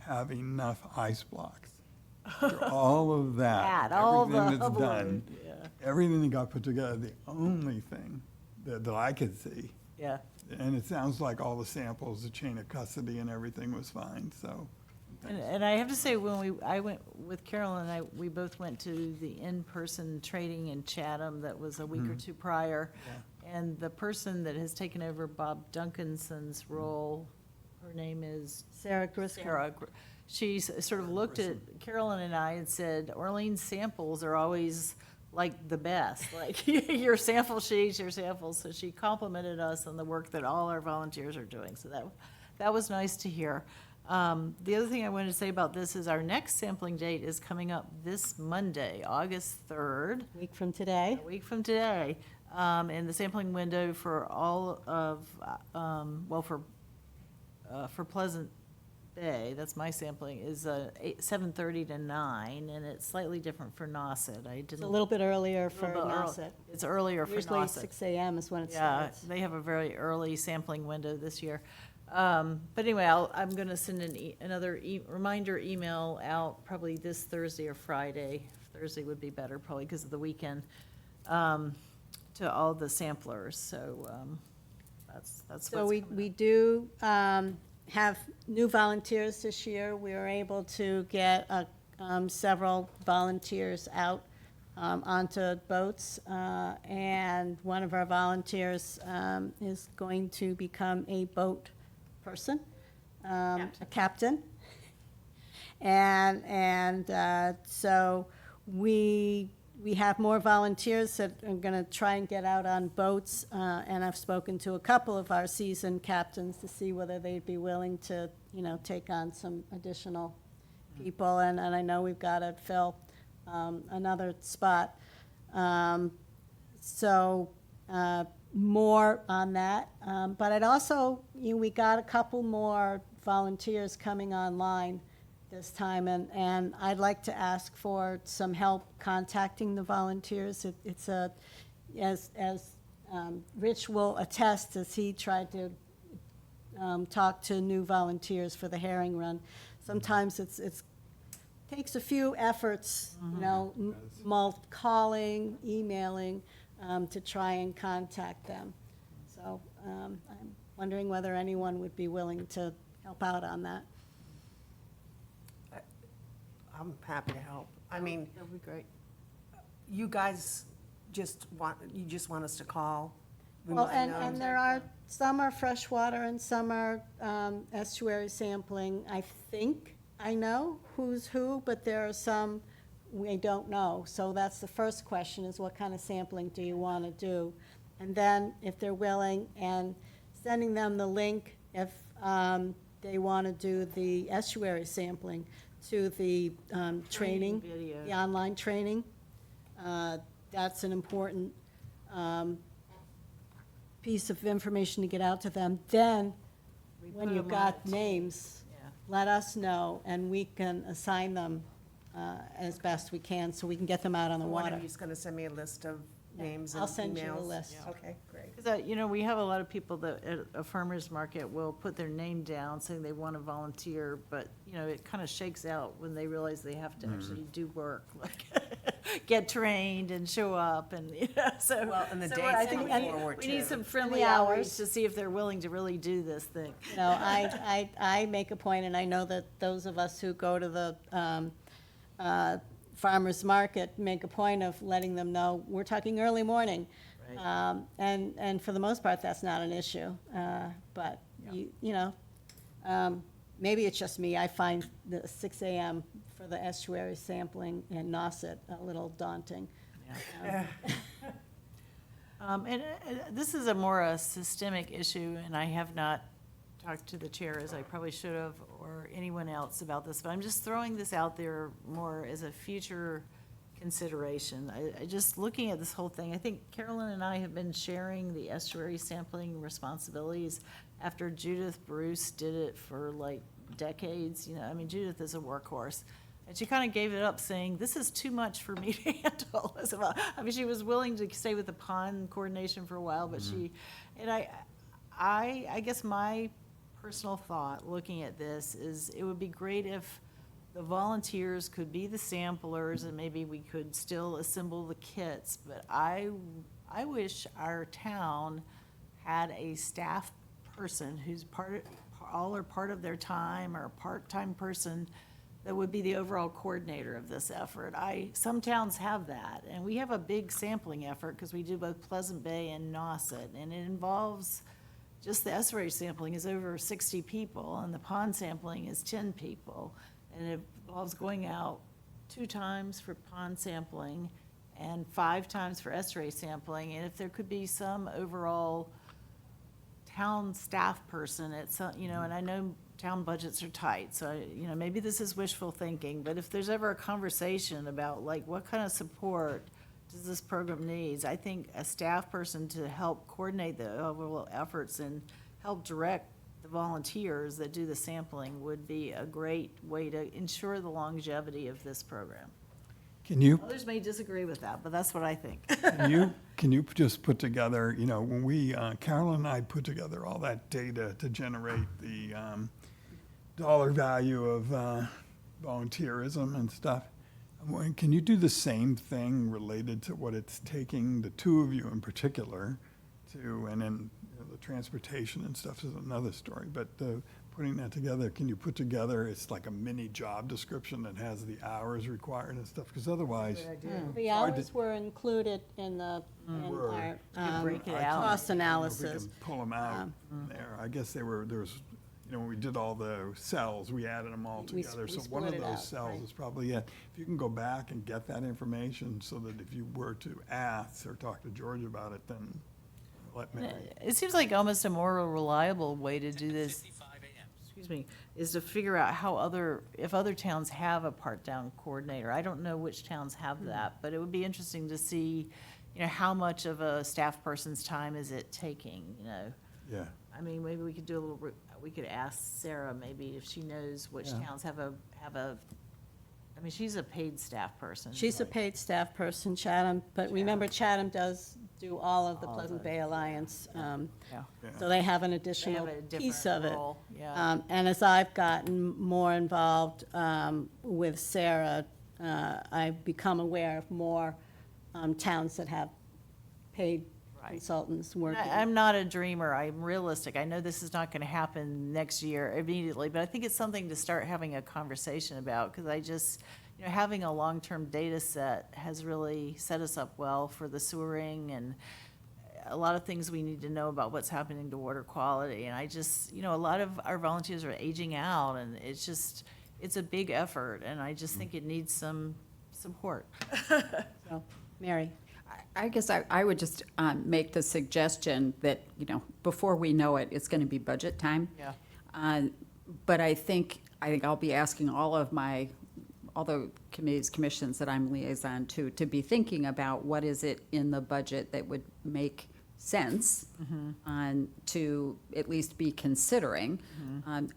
have enough ice blocks. After all of that, all the everything that's hubbub, done, yeah. everything that got put together, the only thing that I could see, Yeah. and it sounds like all the samples, the chain of custody and everything was fine, so. And I have to say, when I went with Carolyn and we both went to the in-person training in Chatham that was a week or two prior. And the person that has taken over Bob Duncanson's role, her name is Sarah Griscom. Sarah. She sort of looked at Carolyn and I and said, Orleans samples are always like the best, like your sample sheets, your samples. So she complimented us on the work that all our volunteers are doing. So that was nice to hear. The other thing I wanted to say about this is our next sampling date is coming up this Monday, August 3rd, Week from today. a week from today. And the sampling window for all of, for Pleasant Bay, that's my sampling, is 7:30 to 9, and it's slightly different for Nauset. I didn't. It's a little bit earlier for little bit early. Nauset. It's earlier for Usually Nauset. 6 a.m. is when it Yeah, starts. they have a very early sampling window this year. But anyway, I'm going to send another reminder email out probably this Thursday or Friday. Thursday would be better, probably because of the weekend, to all the samplers. So that's what's So we coming up. do have new volunteers this year. We were able to get several volunteers out onto boats, and one of our volunteers is going to become a boat person, a captain. And so we have more volunteers that are going to try and get out on boats, and I've spoken to a couple of our seasoned captains to see whether they'd be willing to, take on some additional people, and I know we've got to fill another spot. So more on that. But I'd also, we got a couple more volunteers coming online this time, and I'd like to ask for some help contacting the volunteers. It's as Rich will attest, as he tried to talk to new volunteers for the herring run. Sometimes it's takes a few efforts, calling, emailing, to try and contact them. So I'm wondering whether anyone would be willing to help out on that. I'm happy to help. I mean, That'd be great. you guys just want us to call? Well, remind them? and there are, some are freshwater and some are estuary sampling. I think I know who's who, but there are some we don't know. So that's the first question, is what kind of sampling do you want to do? and then if they're willing, and sending them the link if they want to do the estuary sampling to the training, video. the online training. That's an important piece of information to get out to them. Then, when put you've 'em got on. names, Yeah. let us know, and we can assign them as best we can, so we can get them out on the One water. of you's gonna send me a list of names and I'll emails. send you a list. Okay, great. Because, you know, we have a lot of people that at a farmer's market will put their name down saying they want to volunteer, but, you know, it kind of shakes out when they realize they have to actually do work, like get trained and show up and, you know, so. Well, and the so dates I think come we need- forward, We need too. some friendly the hours hours. to see if they're willing to really do this thing. You know, I make a point, and I know that those of us who go to the farmer's market make a point of letting them know, we're talking early morning. Right. And for the most part, that's not an issue. But, you know, maybe it's just me. I find the 6 AM for the estuary sampling in Nauset a little daunting. And this is a more systemic issue, and I have not talked to the chair, as I probably should have, or anyone else about this, but I'm just throwing this out there more as a future consideration. I just looking at this whole thing, I think Carolyn and I have been sharing the estuary sampling responsibilities after Judith Bruce did it for like decades. You know, I mean, Judith is a workhorse. And she kind of gave it up, saying, this is too much for me to handle. I mean, she was willing to stay with the pond coordination for a while, but and I guess my personal thought, looking at this, is it would be great if the volunteers could be the samplers, and maybe we could still assemble the kits, but I wish our town had a staff person who's all or part of their time, or a part-time person that would be the overall coordinator of this effort. Some towns have that, and we have a big sampling effort, because we do both Pleasant Bay and Nauset, and it involves, just the estuary sampling is over 60 people, and the pond sampling is 10 people. And it involves going out 2 times for pond sampling and 5 times for estuary sampling. And if there could be some overall town staff person at some, you know, and I know town budgets are tight, so, you know, maybe this is wishful thinking, but if there's ever a conversation about, like, what kind of support does this program needs, I think a staff person to help coordinate the overall efforts and help direct the volunteers that do the sampling would be a great way to ensure the longevity of this program. Can you Others may disagree with that, but that's what I think. Can you just put together, you know, when we, Carolyn and I put together all that data to generate the dollar value of volunteerism and stuff, I'm wondering, can you do the same thing related to what it's taking, the two of you in particular, to, and then you know, the transportation and stuff is another story, but putting that together, can you put together, it's like a mini job description that has the hours required and stuff, because otherwise, The Hard to- hours were included in the, in Were. our break it I out. cost don't know if we analysis. can pull them out there. I guess there was, you know, when we did all the cells, we added them all We together. we So one of split it out, those cells right. is probably it. If you can go back and get that information so that if you were to ask or talk to George about it, then let me. It seems like almost a more reliable way to do this, excuse me, is to figure out if other towns have a part-time coordinator. I don't know which towns have that, but it would be interesting to see, you know, how much of a staff person's time is it taking, you know? Yeah. I mean, maybe we could do a little, we could ask Sarah maybe if she knows which Yeah. towns have a, I mean, she's a paid staff person. She's a paid staff person, Chatham, but remember Chatham does do all of the All of Pleasant it. Bay Alliance. Yeah. So they have an They additional have a piece different of it. role, yeah. And as I've gotten more involved with Sarah, I've become aware of more towns that have paid Right. consultants working. I'm not a dreamer, I'm realistic. I know this is not gonna happen next year immediately, but I think it's something to start having a conversation about, because I just, you know, having a long-term data set has really set us up well for the sewering and a lot of things we need to know about what's happening to water quality. And I just, you know, a lot of our volunteers are aging out, and it's just, it's a big effort, and I just think it needs some support. So, Mary? I guess I would just make the suggestion that, before we know it, it's going to be budget time. Yeah. But I think I'll be asking all the committees, commissions that I'm liaison to be thinking about what is it in the budget that would make sense to at least be considering.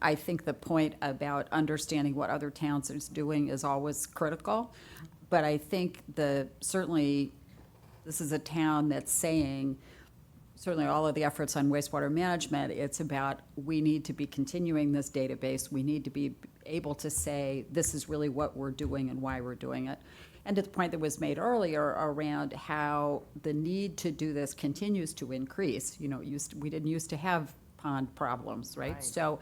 I think the point about understanding what other towns is doing is always critical. But I think certainly this is a town that's saying, certainly all of the efforts on wastewater management, it's about, we need to be continuing this database. We need to be able to say, this is really what we're doing and why we're doing it. And to the point that was made earlier around how the need to do this continues to increase. We didn't used to have pond problems, right? So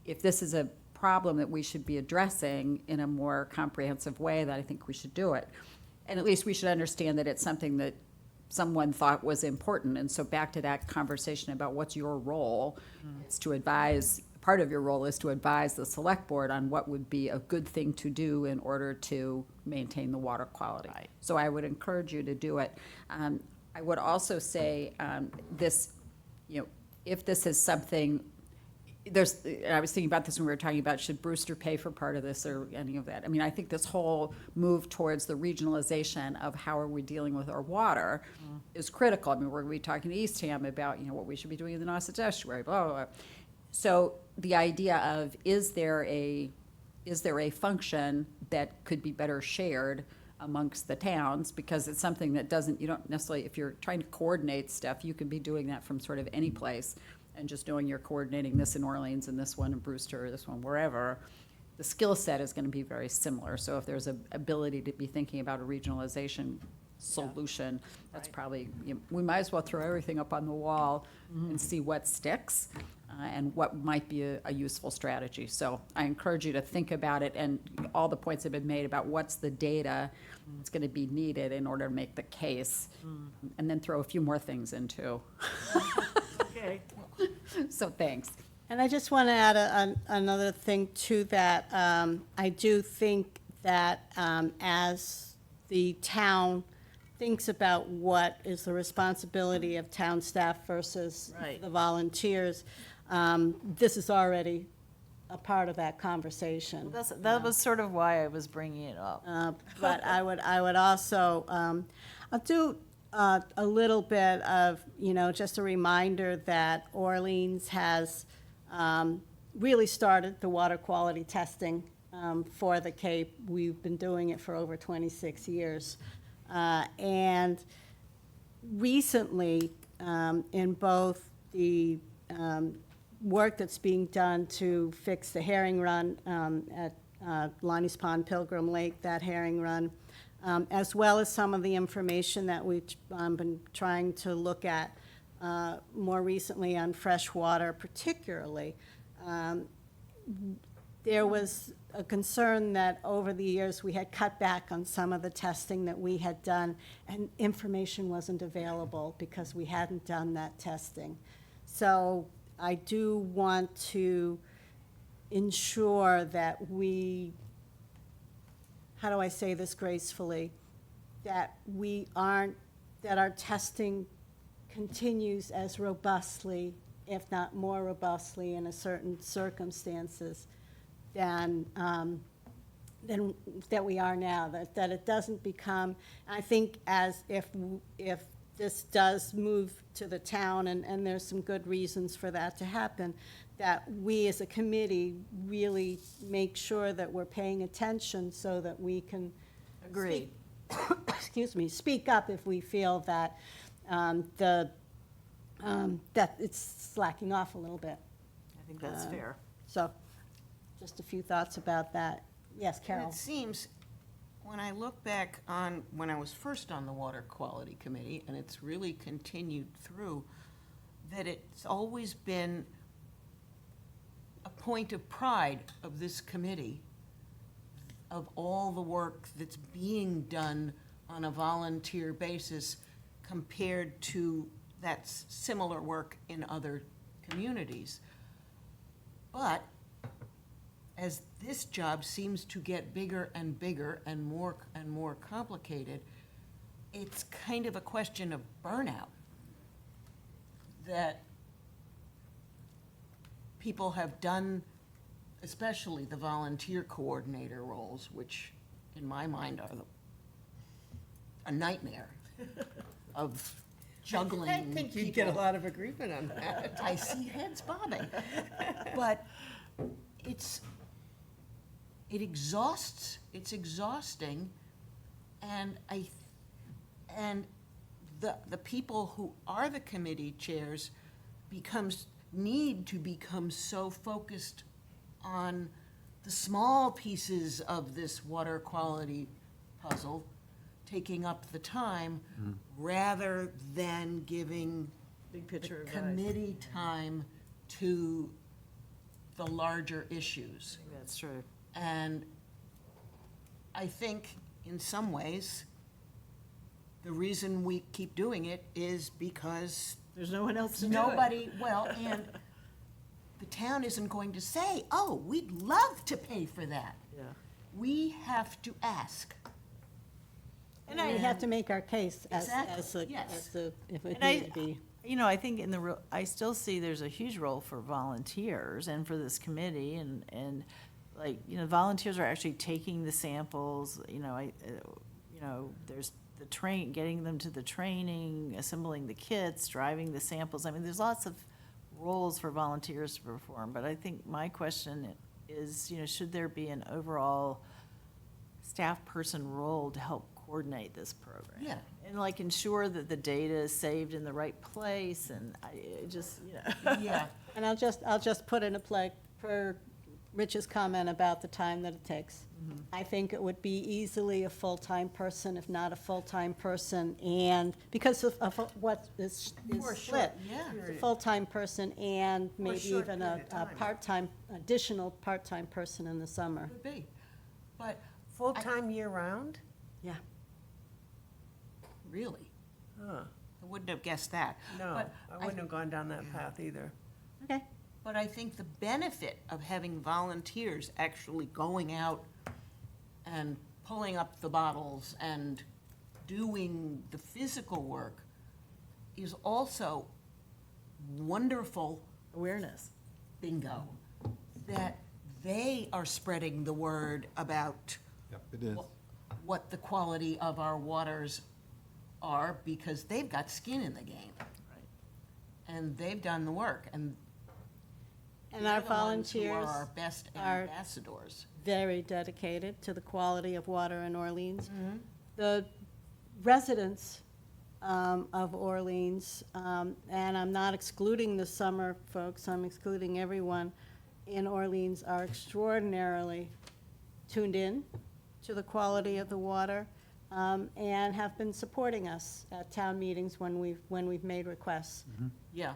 if this is a problem that we should be addressing in a more comprehensive way, then I think we should do it. And at least we should understand that it's something that someone thought was important. And so back to that conversation about what's your role, it's to advise, part of your role is to advise the select board on what would be a good thing to do in order to maintain the water quality. Right. So I would encourage you to do it. I would also say this, if this is something, I was thinking about this when we were talking about, should Brewster pay for part of this or any of that? I mean, I think this whole move towards the regionalization of how are we dealing with our water is critical. I mean, we're going to be talking to Eastham about, what we should be doing in the Nauset Estuary, blah, blah, blah. So the idea of, is there a function that could be better shared amongst the towns? Because it's something that you don't necessarily, if you're trying to coordinate stuff, you can be doing that from sort of any place. And just knowing you're coordinating this in Orleans and this one in Brewster, or this one wherever, the skill set is going to be very similar. So if there's an ability to be thinking about a regionalization solution, that's probably, we might as well throw everything up on the wall and see what sticks and what might be a useful strategy. So I encourage you to think about it, and all the points have been made about what's the data that's going to be needed in order to make the case, and then throw a few more things in too. Okay. So thanks. And I just want to add another thing to that. I do think that as the town thinks about what is the responsibility of town staff versus Right. the volunteers, this is already a part of that conversation. That was sort of why I was bringing it up. But I would also, I'll do a little bit of, just a reminder that Orleans has really started the water quality testing for the Cape. We've been doing it for over 26 years. And recently, in both the work that's being done to fix the herring run at Lonnie's Pond, Pilgrim Lake, that herring run, as well as some of the information that we've been trying to look at more recently on freshwater particularly. There was a concern that over the years we had cut back on some of the testing that we had done, and information wasn't available because we hadn't done that testing. So I do want to ensure that we, how do I say this gracefully, that our testing continues as robustly, if not more robustly in a certain circumstances than that we are now, that it doesn't become, I think as if this does move to the town, and there's some good reasons for that to happen, that we as a committee really make sure that we're paying attention so that we can Agreed. speak up if we feel that that it's slacking off a little bit. I think that's fair. So, just a few thoughts about that. Yes, And Carol? it seems, when I look back on when I was first on the Water Quality Committee, and it's really continued through, that it's always been a point of pride of this committee, of all the work that's being done on a volunteer basis compared to that similar work in other communities. But as this job seems to get bigger and bigger and more complicated, it's kind of a question of burnout. That people have done, especially the volunteer coordinator roles, which in my mind are a nightmare of juggling. I think you'd get a people. lot of agreement on that. I see heads bobbing. But it's exhausting, and the people who are the committee chairs need to become so focused on the small pieces of this water quality puzzle, taking up the time, rather than giving Big picture advice. committee time to the larger issues. I think that's true. And I think in some ways, the reason we keep doing it is because There's no one else to do it. nobody, well, and the town isn't going to say, oh, we'd love to pay for that. Yeah. We have to ask. And We have to make our case Exactly, yes. if it And I- needs to be. You know, I think I still see there's a huge role for volunteers and for this committee, and like, you know, volunteers are actually taking the samples, you know, there's the getting them to the training, assembling the kits, driving the samples. I mean, there's lots of roles for volunteers to perform, but I think my question is, you know, should there be an overall staff person role to help coordinate this program? Yeah. And like ensure that the data is saved in the right place, and I just, you know. Yeah, And I'll just put in a plug for Rich's comment about the time that it takes. I think it would be easily a full-time person, if not a full-time person, and because of what is For a split. short yeah. It's a full-time person and maybe short even period of time. part-time, additional part-time person in the summer. Could be. But Full-time year-round? Yeah. really, Huh, I wouldn't have guessed that. no, But I wouldn't have gone down that path either. Okay. But I think the benefit of having volunteers actually going out and pulling up the bottles and doing the physical work is also wonderful, Awareness. bingo, that they are spreading the word about Yep, it is. what the quality of our waters are, because they've got skin in the game. And they've done the work, and And they're our the ones who volunteers are our best are ambassadors. very dedicated to the quality of water in Orleans. The residents of Orleans, and I'm not excluding the summer folks, I'm excluding everyone in Orleans, are extraordinarily tuned in to the quality of the water, and have been supporting us at town meetings when we've made requests. Yeah,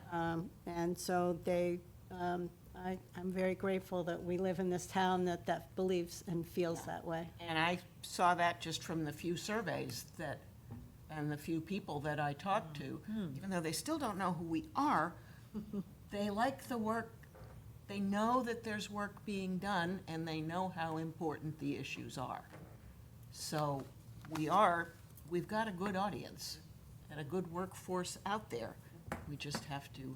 And so I'm very grateful that we live in this town that believes and feels that way. and I saw that just from the few surveys that, and the few people that I talked to, even though they still don't know who we are, they like the work, they know that there's work being done, and they know how important the issues are. So we've got a good audience and a good workforce out there. We just have to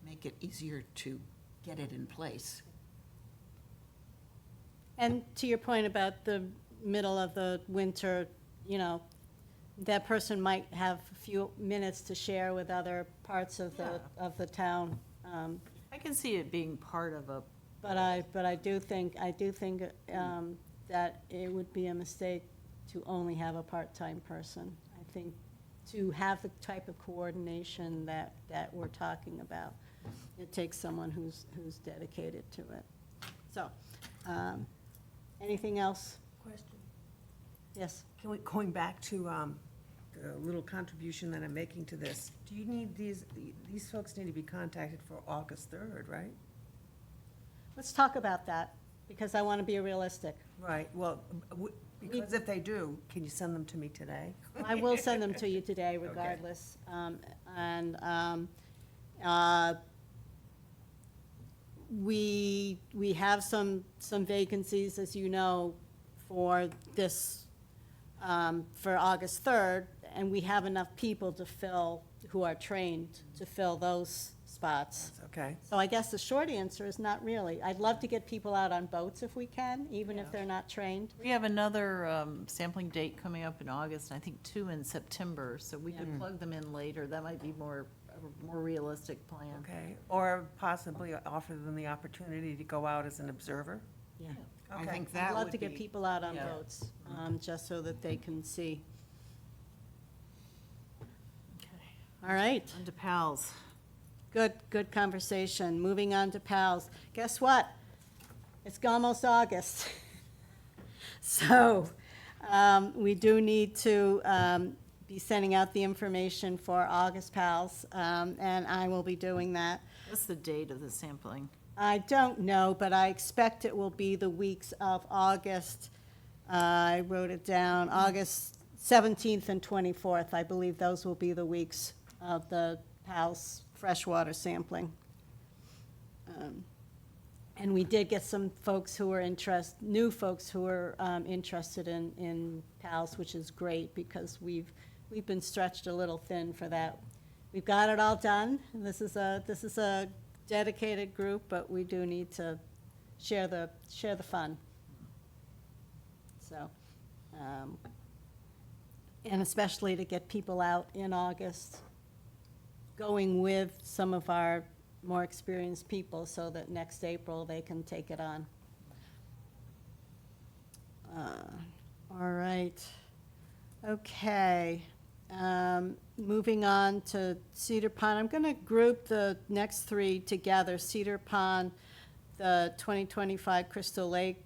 make it easier to get it in place. And to your point about the middle of the winter, you know, that person might have a few minutes to share with other parts of the town. I can see it being part of a, But I do think that it would be a mistake to only have a part-time person. I think to have the type of coordination that we're talking about, it takes someone who's dedicated to it. So, anything else? Question. Yes? Going back to the little contribution that I'm making to this, do you need these folks need to be contacted for August 3rd, right? Let's talk about that, because I want to be realistic. Right, well, because if they do, can you send them to me today? I will send them to you today regardless. We have some vacancies, as you know, for this for August 3rd, and we have enough people to fill, who are trained to fill those spots. Okay. So I guess the short answer is not really. I'd love to get people out on boats if we can, even if they're not trained. We have another sampling date coming up in August, and I think 2 in September, so we could plug them in later. That might be a more realistic plan. Okay, or possibly offer them the opportunity to go out as an observer? Yeah. I Okay. think I'd that love would to get be, people out on Yeah. boats, just so that they can see. All right. On to PALS. Good conversation. Moving on to PALS. Guess what? It's almost August. So we do need to be sending out the information for August PALS, and I will be doing that. What's the date of the sampling? I don't know, but I expect it will be the weeks of August. I wrote it down, August 17th and 24th. I believe those will be the weeks of the PALS freshwater sampling. And we did get some folks who were new folks who were interested in PALS, which is great because we've been stretched a little thin for that. We've got it all done. This is a dedicated group, but we do need to share the fun. So, and especially to get people out in August, going with some of our more experienced people so that next April they can take it on. All right. Okay. Moving on to Cedar Pond. I'm going to group the next three together. Cedar Pond, the 2025 Crystal Lake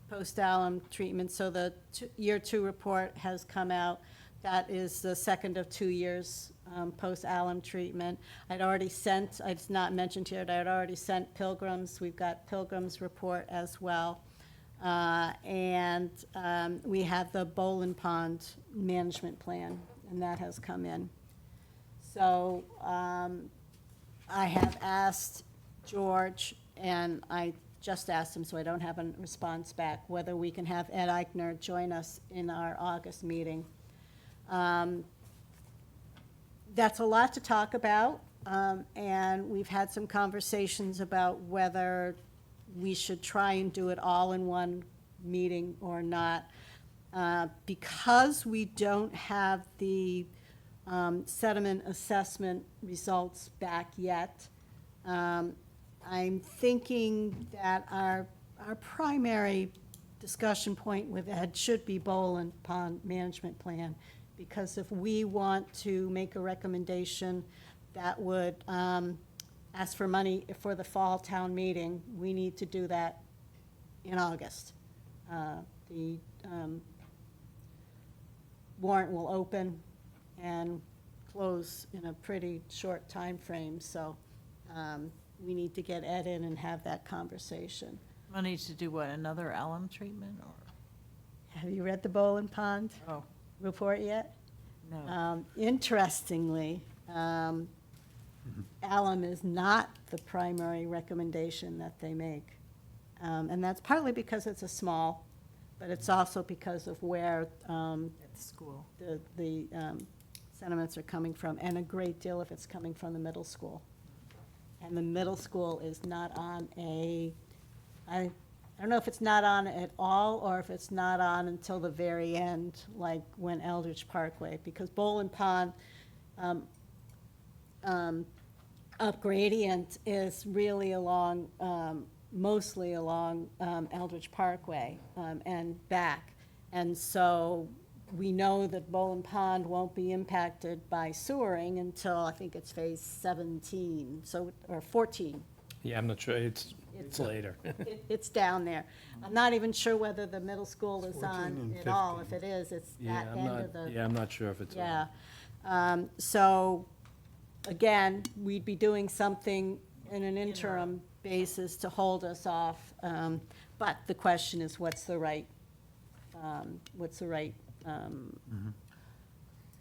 post-alum treatment. So the year 2 report has come out. That is the second of 2 years post-alum treatment. I'd not mentioned here, I'd already sent Pilgrims. We've got Pilgrims report as well. And we have the Boland Pond management plan, and that has come in. So I have asked George, and I just asked him, so I don't have a response back, whether we can have Ed Eichner join us in our August meeting. That's a lot to talk about, and we've had some conversations about whether we should try and do it all in one meeting or not. Because we don't have the sediment assessment results back yet, I'm thinking that our primary discussion point with Ed should be Boland Pond Management Plan, because if we want to make a recommendation that would ask for money for the fall town meeting, we need to do that in August. The warrant will open and close in a pretty short time frame, so we need to get Ed in and have that conversation. Money to do what, another alum treatment, or? Have you read the Boland Pond Oh, report yet? no. Interestingly, alum is not the primary recommendation that they make. And that's partly because it's a small, but it's also because of where At the school. the sentiments are coming from, and a great deal of it's coming from the middle school. And the middle school is not on I don't know if it's not on at all, or if it's not on until the very end, like when Eldridge Parkway, because Boland Pond up gradient is really along, mostly along Eldridge Parkway and back. And so we know that Boland Pond won't be impacted by sewering until, I think it's phase 17, so, or 14. Yeah, I'm not sure, it's It's- later. It's down there. I'm not even sure whether the middle school is 14 on and at all. 15. If it is, it's Yeah, that I'm end not, of the. yeah, I'm not sure if it's. Yeah. So, again, we'd be doing something in an interim basis to hold us off. But the question is, what's the right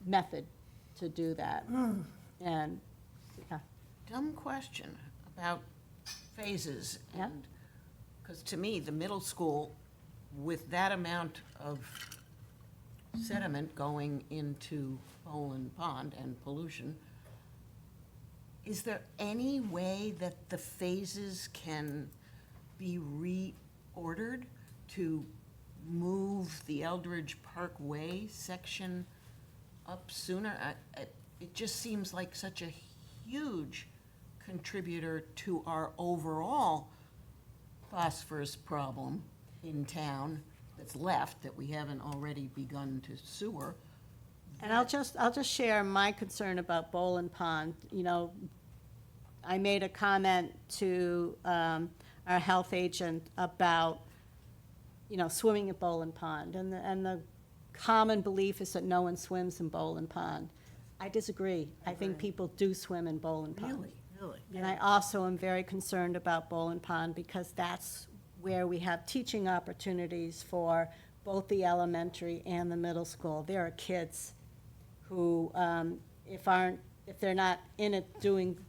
method to do that? And, yeah, dumb question about phases. Yeah. And because to me, the middle school with that amount of sediment going into Boland Pond and pollution, is there any way that the phases can be reordered to move the Eldridge Park Way section up sooner? It just seems like such a huge contributor to our overall phosphorus problem in town that's left, that we haven't already begun to sewer. And I'll just share my concern about Boland Pond. You know, I made a comment to our health agent about, you know, swimming at Boland Pond, and the common belief is that no one swims in Boland Pond. I disagree. I think people do swim in Boland Pond. Really? And I also am very concerned about Boland Pond because that's where we have teaching opportunities for both the elementary and the middle school. There are kids who, if they're not in it doing,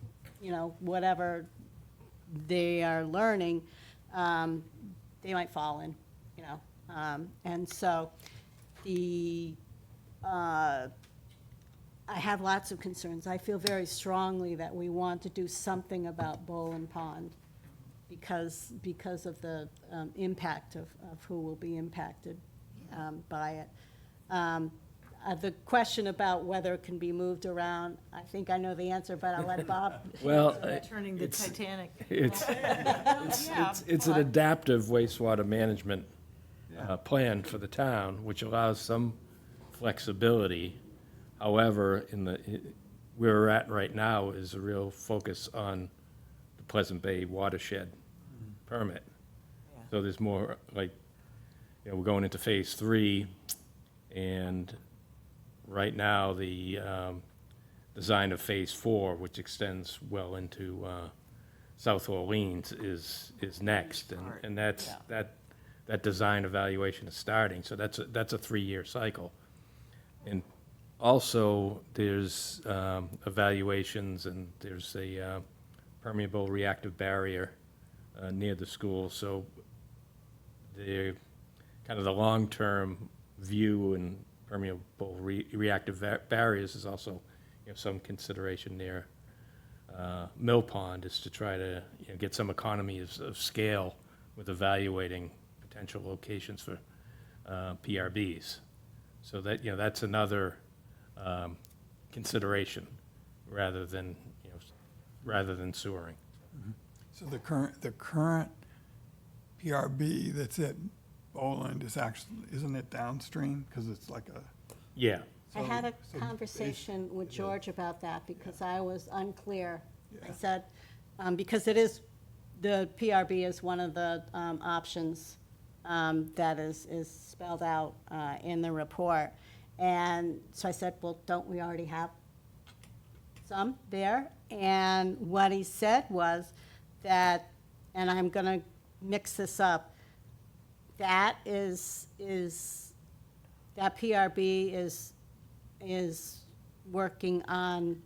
you know, whatever they are learning, they might fall in, you know. And so I have lots of concerns. I feel very strongly that we want to do something about Boland Pond because of the impact of who will be impacted by it. The question about whether it can be moved around, I think I know the answer, but I'll let Bob. Well, Turning the it's- Titanic. It's an adaptive wastewater management plan for the town, which allows some flexibility. However, where we're at right now is a real focus on the Pleasant Bay watershed permit. So there's more, like, you know, we're going into phase 3, and right now, the design of phase 4, which extends well into South Orleans, is next, and that design evaluation is starting, so that's a 3-year cycle. And also, there's evaluations, and there's a permeable reactive barrier near the school, so the kind of the long-term view and permeable reactive barriers is also, you know, some consideration near Mill Pond, is to try to, you know, get some economies of scale with evaluating potential locations for PRBs. So that, you know, that's another consideration rather than, you know, rather than sewering. So the current PRB that's at Boland is actually, isn't it downstream? Because it's like a. Yeah, I had a So- conversation with George about that because I was unclear. I said, because it is, the PRB is one of the options that is spelled out in the report. And so I said, well, don't we already have some there? And what he said was that, and I'm going to mix this up, that that PRB is working on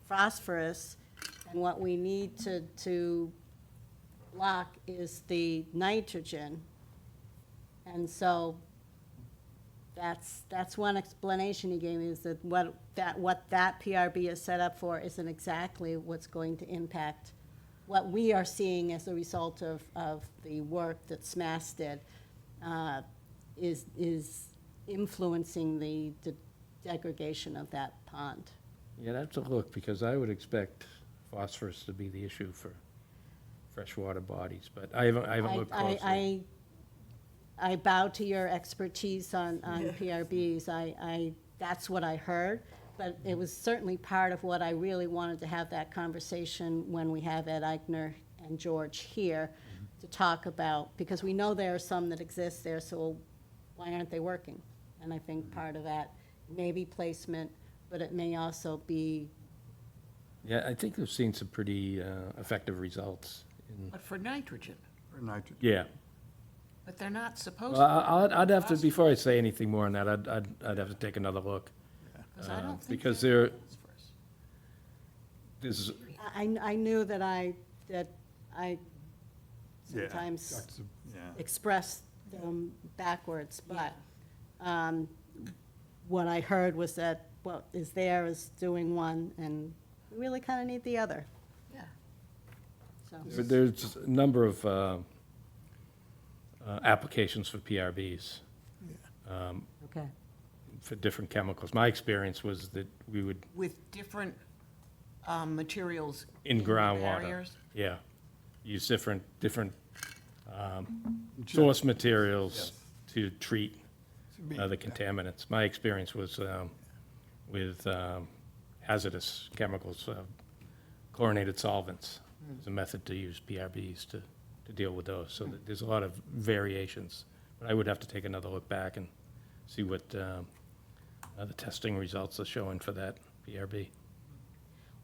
phosphorus, and what we need to block is the nitrogen. And so that's one explanation he gave me, is that what that PRB is set up for isn't exactly what's going to impact what we are seeing as a result of the work that SMAS did, is influencing the degradation of that pond. yeah, that's a look, because I would expect phosphorus to be the issue for freshwater bodies, but I haven't looked closely. I bow to your expertise on PRBs. That's what I heard, but it was certainly part of what I really wanted to have that conversation when we have Ed Eichner and George here to talk about, because we know there are some that exist there, so why aren't they working? And I think part of that may be placement, but it may also be, Yeah, I think we've seen some pretty effective results in, But for nitrogen, Or nitrogen. yeah. but they're not supposed Well, to. I'd have to, before I say anything more on that, I'd have to take another look. 'Cause I don't think because they're there- phosphorus. There's, I knew that I Yeah, sometimes that's a- yeah. express them backwards, but what I heard was that what is there is doing one, and we really kind of need the other. Yeah. So, There's a number of applications for PRBs Okay. for different chemicals. My experience was that we would, With different materials. in the groundwater, barriers? yeah, use different source materials to treat Should be- the contaminants. My experience was with hazardous chemicals, chlorinated solvents. Is a method to use PRBs to deal with those. So there's a lot of variations. But I would have to take another look back and see what the testing results are showing for that PRB.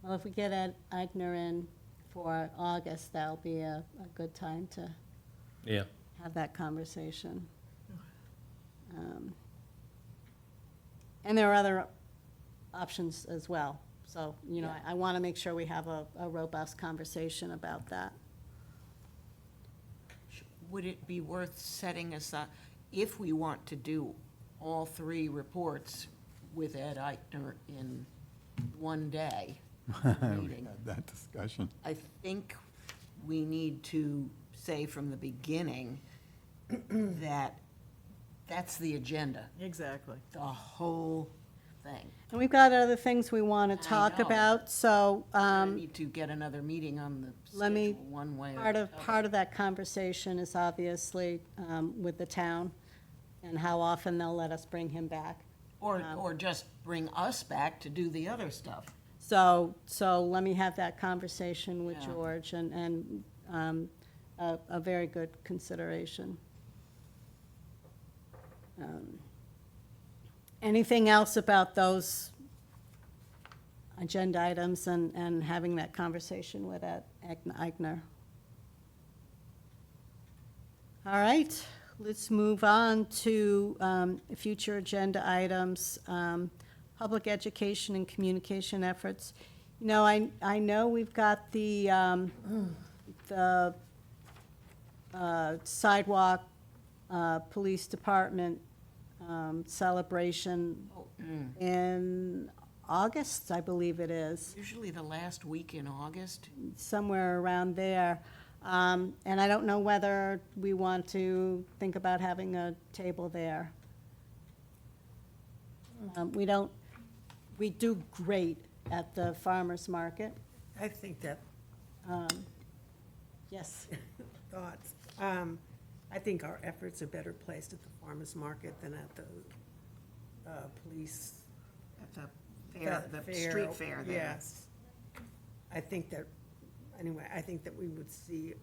well, if we get Ed Eigner in for August, that'll be a good time to Yeah. have that conversation. And there are other options as well. So, you know, I want to make sure we have a robust conversation about that. Would it be worth setting aside, if we want to do all three reports with Ed Eichner in one day We meeting? had that discussion. I think we need to say from the beginning that that's the agenda, Exactly. the whole thing. And we've got other things we want to I talk know. about, so I need to get another meeting on the let me- schedule one way or part of that conversation is obviously with the town and how often they'll let us bring him back. or just bring us back to do the other stuff. So let me have that conversation with Yeah. George and a very good consideration. Anything else about those agenda items and having that conversation with Ed Eichner? All right, let's move on to future agenda items, public education and communication efforts. You know, I know we've got the sidewalk, police department celebration in August, I believe it is, Usually the last week in August. somewhere around there. And I don't know whether we want to think about having a table there. We do great at the farmer's market. I think that, Yes, thoughts. I think our efforts are better placed at the farmer's market than at the police. At the fair, the street fair there. Yes. I think that, anyway, I think that we would see,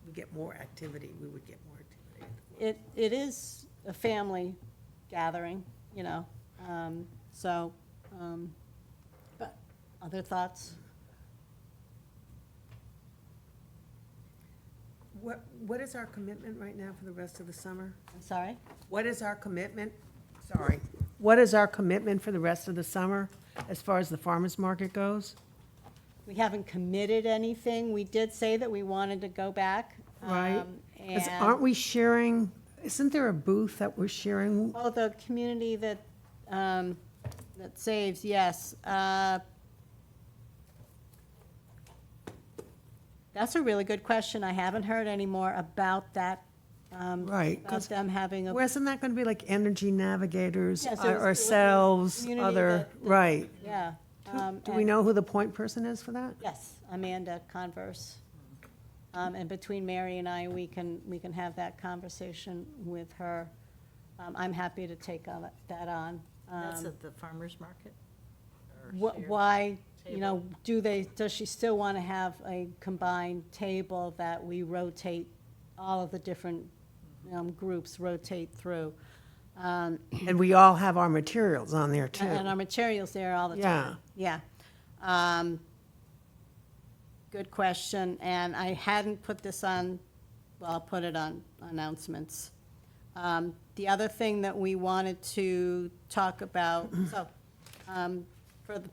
we get more activity, we would get more activity. it is a family gathering, you know, but other thoughts? What is our commitment right now for the rest of the summer? I'm sorry? What is our commitment? Sorry. What is our commitment for the rest of the summer as far as the farmer's market goes? We haven't committed anything. We did say that we wanted to go back. Right. 'Cause And, aren't we sharing, isn't there a booth that we're sharing? oh, the community that saves, yes. That's a really good question. I haven't heard any more about that. Right, About 'cause them having a, Wasn't that going to be like Energy Navigators, Yes, it was- it was ourselves, community other, that- right? yeah. Do we and- know who the point person is for that? Yes, Amanda Converse. And between Mary and I, we can have that conversation with her. I'm happy to take that on. That's at the farmer's market? Or share? Why, you know, does she still want to have a combined table that we rotate, all of the different groups rotate through? And we all have our materials on there too. And our materials there all the time. Yeah. Good question, and I hadn't put this on, well, I'll put it on announcements. The other thing that we wanted to talk about, so,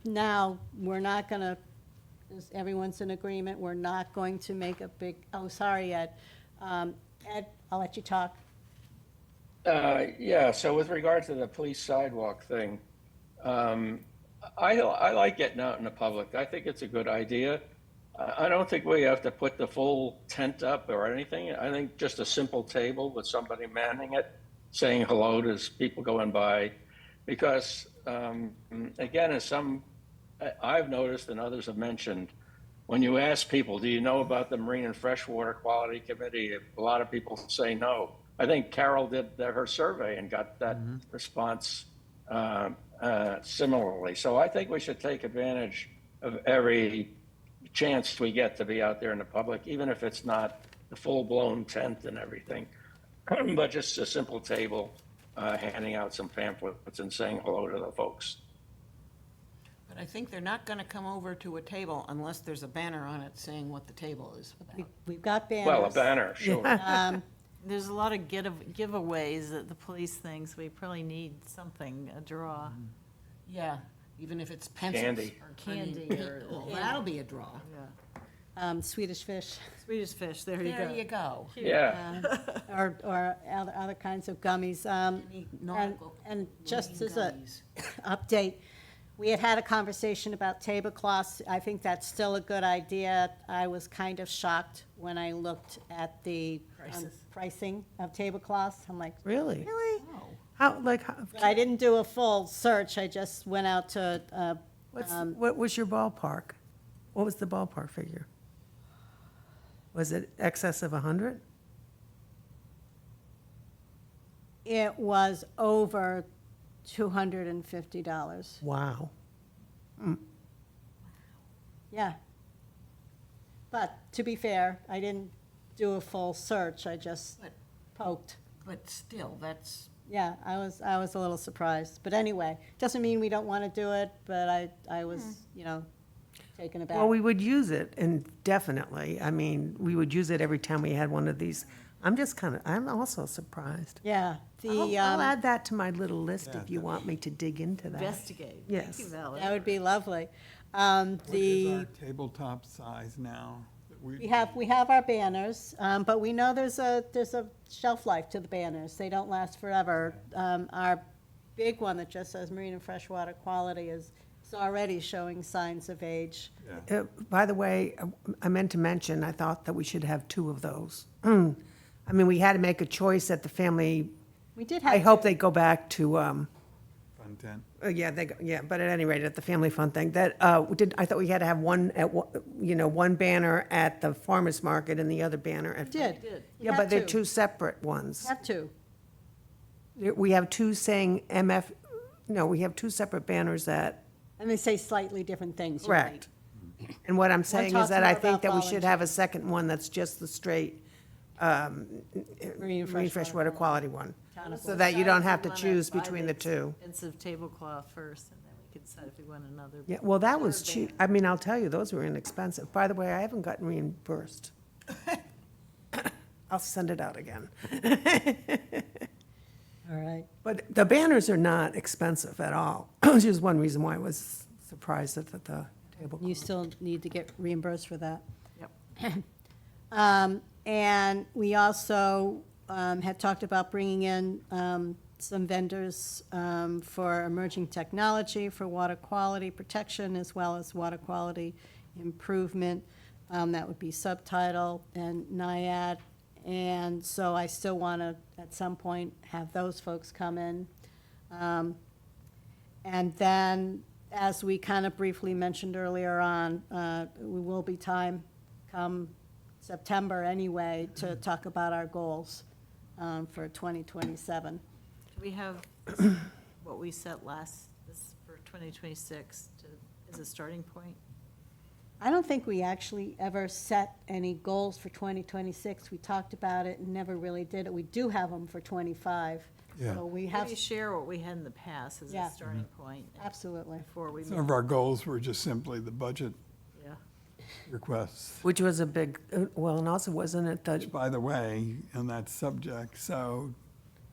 now, we're not gonna, everyone's in agreement, we're not going to make a big, oh, sorry, Ed. Ed, I'll let you talk. Yeah, so with regard to the police sidewalk thing, I like getting out in the public. I think it's a good idea. I don't think we have to put the full tent up or anything. I think just a simple table with somebody manning it, saying hello to people going by. Because, again, I've noticed and others have mentioned, when you ask people, do you know about the Marine and Freshwater Quality Committee? A lot of people say no. I think Carol did her survey and got that response similarly. So I think we should take advantage of every chance we get to be out there in the public, even if it's not the full-blown tent and everything, but just a simple table, handing out some pamphlets and saying hello to the folks. But I think they're not gonna come over to a table unless there's a banner on it saying what the table is about. We've got banners. Well, a banner, sure. There's a lot of giveaways that the police thinks we probably need something, a draw. Yeah, even if it's pencils. Candy. Or candy or, Well, that'll be a draw. yeah. Swedish fish, Swedish fish, there you go. There you go. Yeah, or other kinds of gummies. Any And nautical and just marine as a gummies. update, we had a conversation about tablecloths. I think that's still a good idea. I was kind of shocked when I looked at the pricing of tablecloths. I'm like, Really? really? How, But I didn't do a full search. I just went out to, what was your ballpark? What was the ballpark figure? Was it excess of 100? it was over $250. Wow. Yeah. But to be fair, I didn't do a full search. I just But- poked. But still, that's, Yeah, I was a little surprised. But anyway, doesn't mean we don't want to do it, but I was, taken aback. Well, we would use it indefinitely. I mean, we would use it every time we had one of these. I'm also surprised. Yeah, I'll add that to my little list if you want me to dig into that. Investigate. Yes. Thank you, Valerie. that would be lovely. What is The, our tabletop size now? that we have our banners, but we know there's a shelf life to the banners. They don't last forever. Our big one that just says Marine and Freshwater Quality is already showing signs of age. By the way, I meant to mention, I thought that we should have 2 of those. I mean, we had to make a choice at the family, We did have. I hope two. they go back to, Fun tent. but at any rate, at the family fun thing, that, I thought we had to have one one banner at the farmer's market and the other banner at. We did. We Yeah, had but they're two. 2 separate ones. Have two. We have 2 saying MF, no, we have 2 separate banners that, And they say slightly different things. you're right. correct. And what I'm saying is talks that I more think about that we should have a second one that's just the straight Marine marine freshwater freshwater quality one. Town of So that you don't have to Decide if we wanna choose buy between the 2. Expensive tablecloth first, and then we can decide if we want another. Yeah, well, that was cheap. I mean, I'll tell you, those were inexpensive. By the way, I haven't gotten reimbursed. I'll send it out again. All right. But the banners are not expensive at all, which is one reason why I was surprised at the table. You still need to get reimbursed for that. Yep. And we also had talked about bringing in some vendors for emerging technology, for water quality protection, as well as water quality improvement. That would be Subtitle and NIAD. And so I still want to, at some point, have those folks come in. And then, as we kind of briefly mentioned earlier on, we will be time come September anyway to talk about our goals for 2027. Do we have what we set this for 2026 as a starting point? I don't think we actually ever set any goals for 2026. We talked about it and never really did it. We do have them for 25. Yeah. So we have, Maybe share what we had in the past as Yeah. a starting point absolutely. before we Some move. of our goals were just simply the budget Yeah. requests. Which was a big, well, and also wasn't it the, Which, by the way, on that subject, so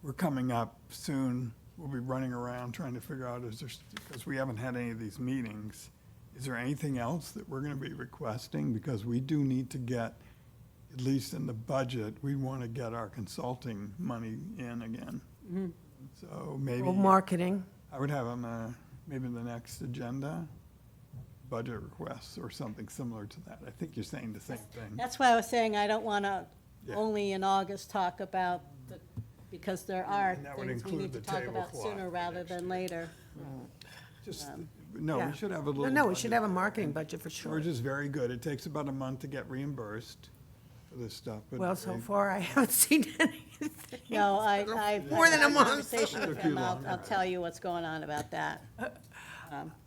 we're coming up soon, we'll be running around trying to figure out, because we haven't had any of these meetings, is there anything else that we're going to be requesting? Because we do need to get at least in the budget, we want to get our consulting money in again. So maybe, Well, marketing, I would have on the, maybe the next agenda, budget requests or something similar to that. I think you're saying the same thing. That's why I was saying I don't want to Yeah. only in August talk about the, because there are And that would things we include need to the talk about tablecloth sooner for rather next than year. later. Just, no, yeah. we should have a little. No, we should budget. have a marketing budget for sure. George is very good. It takes about a month to get reimbursed for this stuff, but. Well, so they- far, I haven't seen anything. No, I've More than a month. Conversation with Took you him, I'll longer. tell you what's going on about that.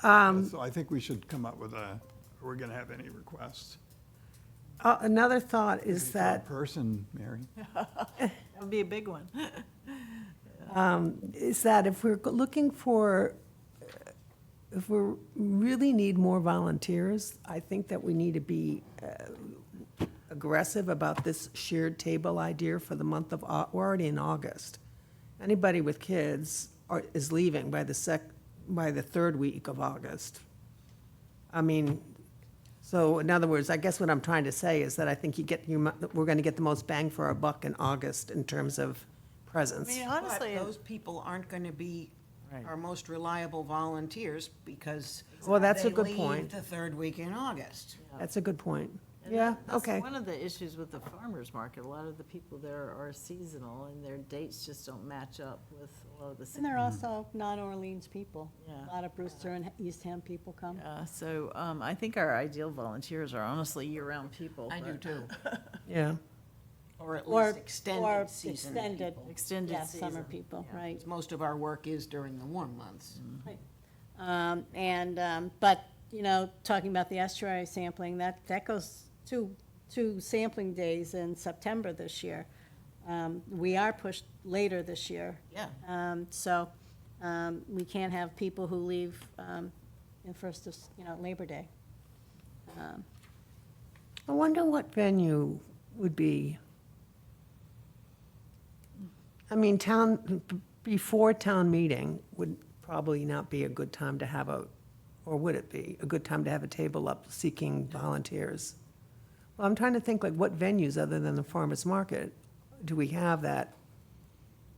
So I think we should come up with are we going to have any requests? Another thought is Per that person, Mary. That would be a big one. if we're looking for, if we really need more volunteers, I think that we need to be aggressive about this shared table idea for the month of, we're already in August. Anybody with kids is leaving by the third week of August. I mean, so in other words, I guess what I'm trying to say is that I think we're gonna get the most bang for our buck in August in terms of I presence. mean, honestly, But those people aren't going to be Right. our most reliable volunteers because Well, that's a they good leave point. the third week in August. That's a good point. and Yeah, that's okay. one of the issues with the farmer's market. A lot of the people there are seasonal, and their dates just don't match up with a lot of the. And they're also non-Orleans people. Yeah. A lot of Brewster and Eastham people come. So I think our ideal volunteers are honestly year-round people. I do but too. Yeah. Or at Or- least or extended season extended. people. Extended Yeah, season. summer people, yeah. right. 'Cause most of our work is during the warm months. But, you know, talking about the estuary sampling, that goes two sampling days in September this year. We are pushed later this year. Yeah. So we can't have people who leave in first of, Labor Day. I wonder what venue would be. I mean, before town meeting would probably not be a good time to have or would it be a good time to have a table up seeking volunteers? Well, I'm trying to think like what venues other than the farmer's market do we have that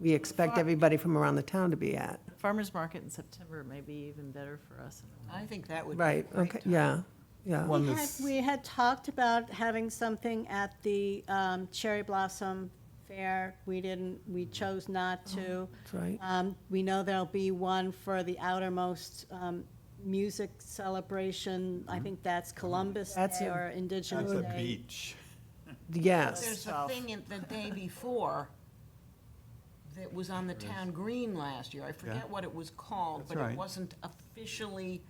we expect everybody from around the town to be at? Farmer's market in September may be even better for us. I think that would be a Right, great okay, time. yeah. One We had, that's, we had talked about having something at the Cherry Blossom Fair. We chose not to. That's right. We know there'll be one for the outermost music celebration. I think that's Columbus That's Day a- or Indigenous that's a Day. beach. Yes, There's a thing the day before that was on the town green last year. I forget what it was called, That's but it right. wasn't officially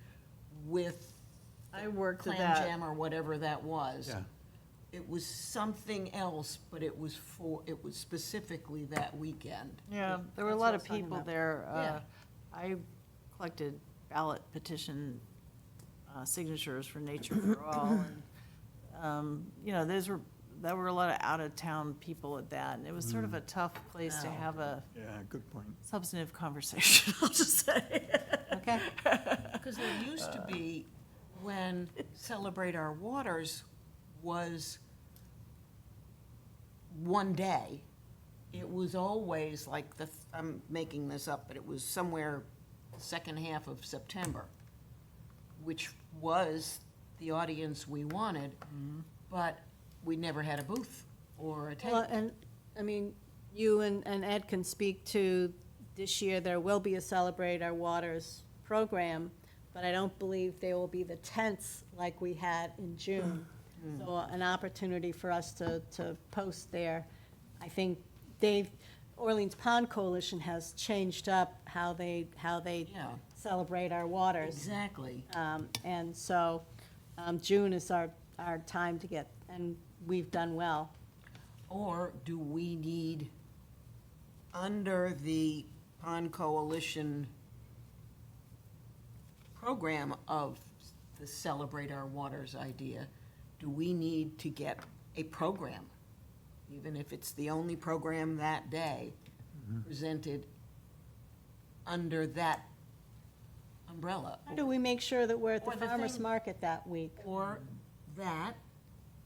with I worked at Clam that. Jam or whatever that was. Yeah. It was something else, but it was specifically that weekend. Yeah, there were a That's lot what I of was talking people about. there. Yeah. I collected ballot petition signatures for Nature for All. And there were a lot of out-of-town people at that, and it was sort of a tough place to have a Yeah, good point. substantive conversation, I'll just say. Okay. Because there used to be, when Celebrate Our Waters was one day, it was always like I'm making this up, but it was somewhere second half of September, which was the audience we wanted, but we never had a booth or a Well, table. and, I mean, you and Ed can speak to, this year, there will be a Celebrate Our Waters program, but I don't believe there will be the tents like we had in June. So an opportunity for us to post there. I think Orleans Pond Coalition has changed up how they Yeah. celebrate our waters. Exactly. And so June is our time to get, and we've done well. Or do we need, under the Pond Coalition program of the Celebrate Our Waters idea, do we need to get a program, even if it's the only program that day, presented under that umbrella? How do we make sure that we're at the Or the farmer's thing- market that week? Or that,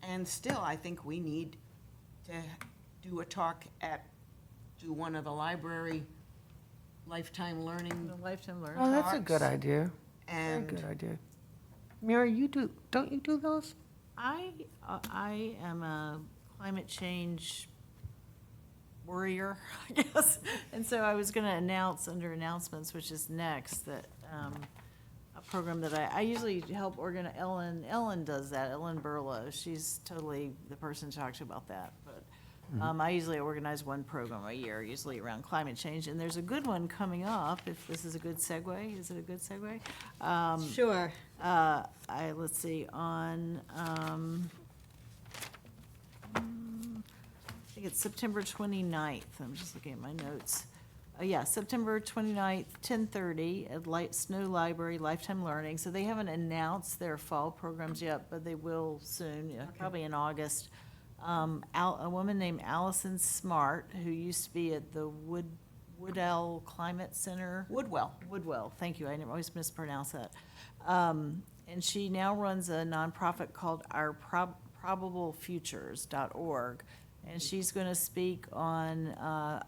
and still, I think we need to do a talk do one of the library lifetime learning, Lifetime learning. Oh, that's a good Talks. idea. Very and good idea. Mary, don't you do those? I am a climate change warrior, I guess. And so I was going to announce under announcements, which is next, that a program that I usually help organize. Ellen does that. Ellen Burlow. She's totally the person to talk to about that. But I usually organize one program a year, usually around climate change. And there's a good one coming up. If this is a good segue, is it a good segue? Sure. Let's see, on, I think it's September 29th. I'm just looking at my notes. Yeah, September 29th, 10:30 at Snow Library, Lifetime Learning. So they haven't announced their fall programs yet, but they will soon, yeah, probably in August. A woman named Allison Smart, who used to be at the Woodell Climate Center. Woodwell, thank you, I always mispronounce that. And she now runs a nonprofit called OurProbableFutures.org. And she's going to speak on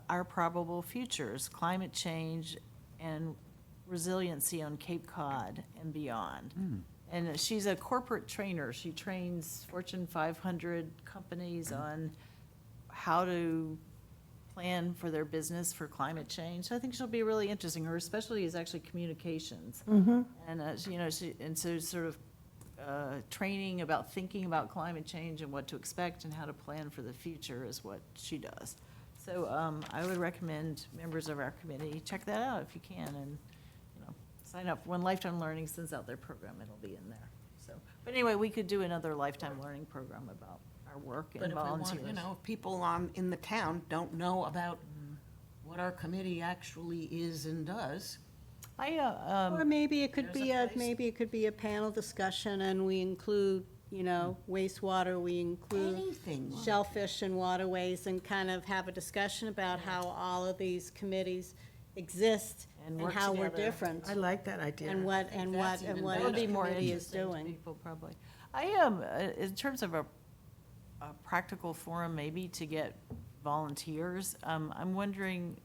our probable futures, climate change and resiliency on Cape Cod and beyond. And she's a corporate trainer. She trains Fortune 500 companies on how to plan for their business for climate change. So I think she'll be really interesting. Her specialty is actually communications. And, so sort of training about thinking about climate change and what to expect and how to plan for the future is what she does. So I would recommend members of our committee check that out if you can, and sign up. When Lifetime Learning sends out their program, it'll be in there. So, but anyway, we could do another Lifetime Learning program about our work but and if we volunteers. want, if people in the town don't know about what our committee actually is and does, Or maybe it could There's be a a, place. maybe it could be a panel discussion, and we include, wastewater, we include anything. shellfish and waterways, and kind of have a discussion about how all of these committees exist And and work how we're together. different. I like that idea. And what that's even That would be each more committee is interesting to doing. people, probably. I am, in terms of a practical forum, maybe to get volunteers, I'm wondering,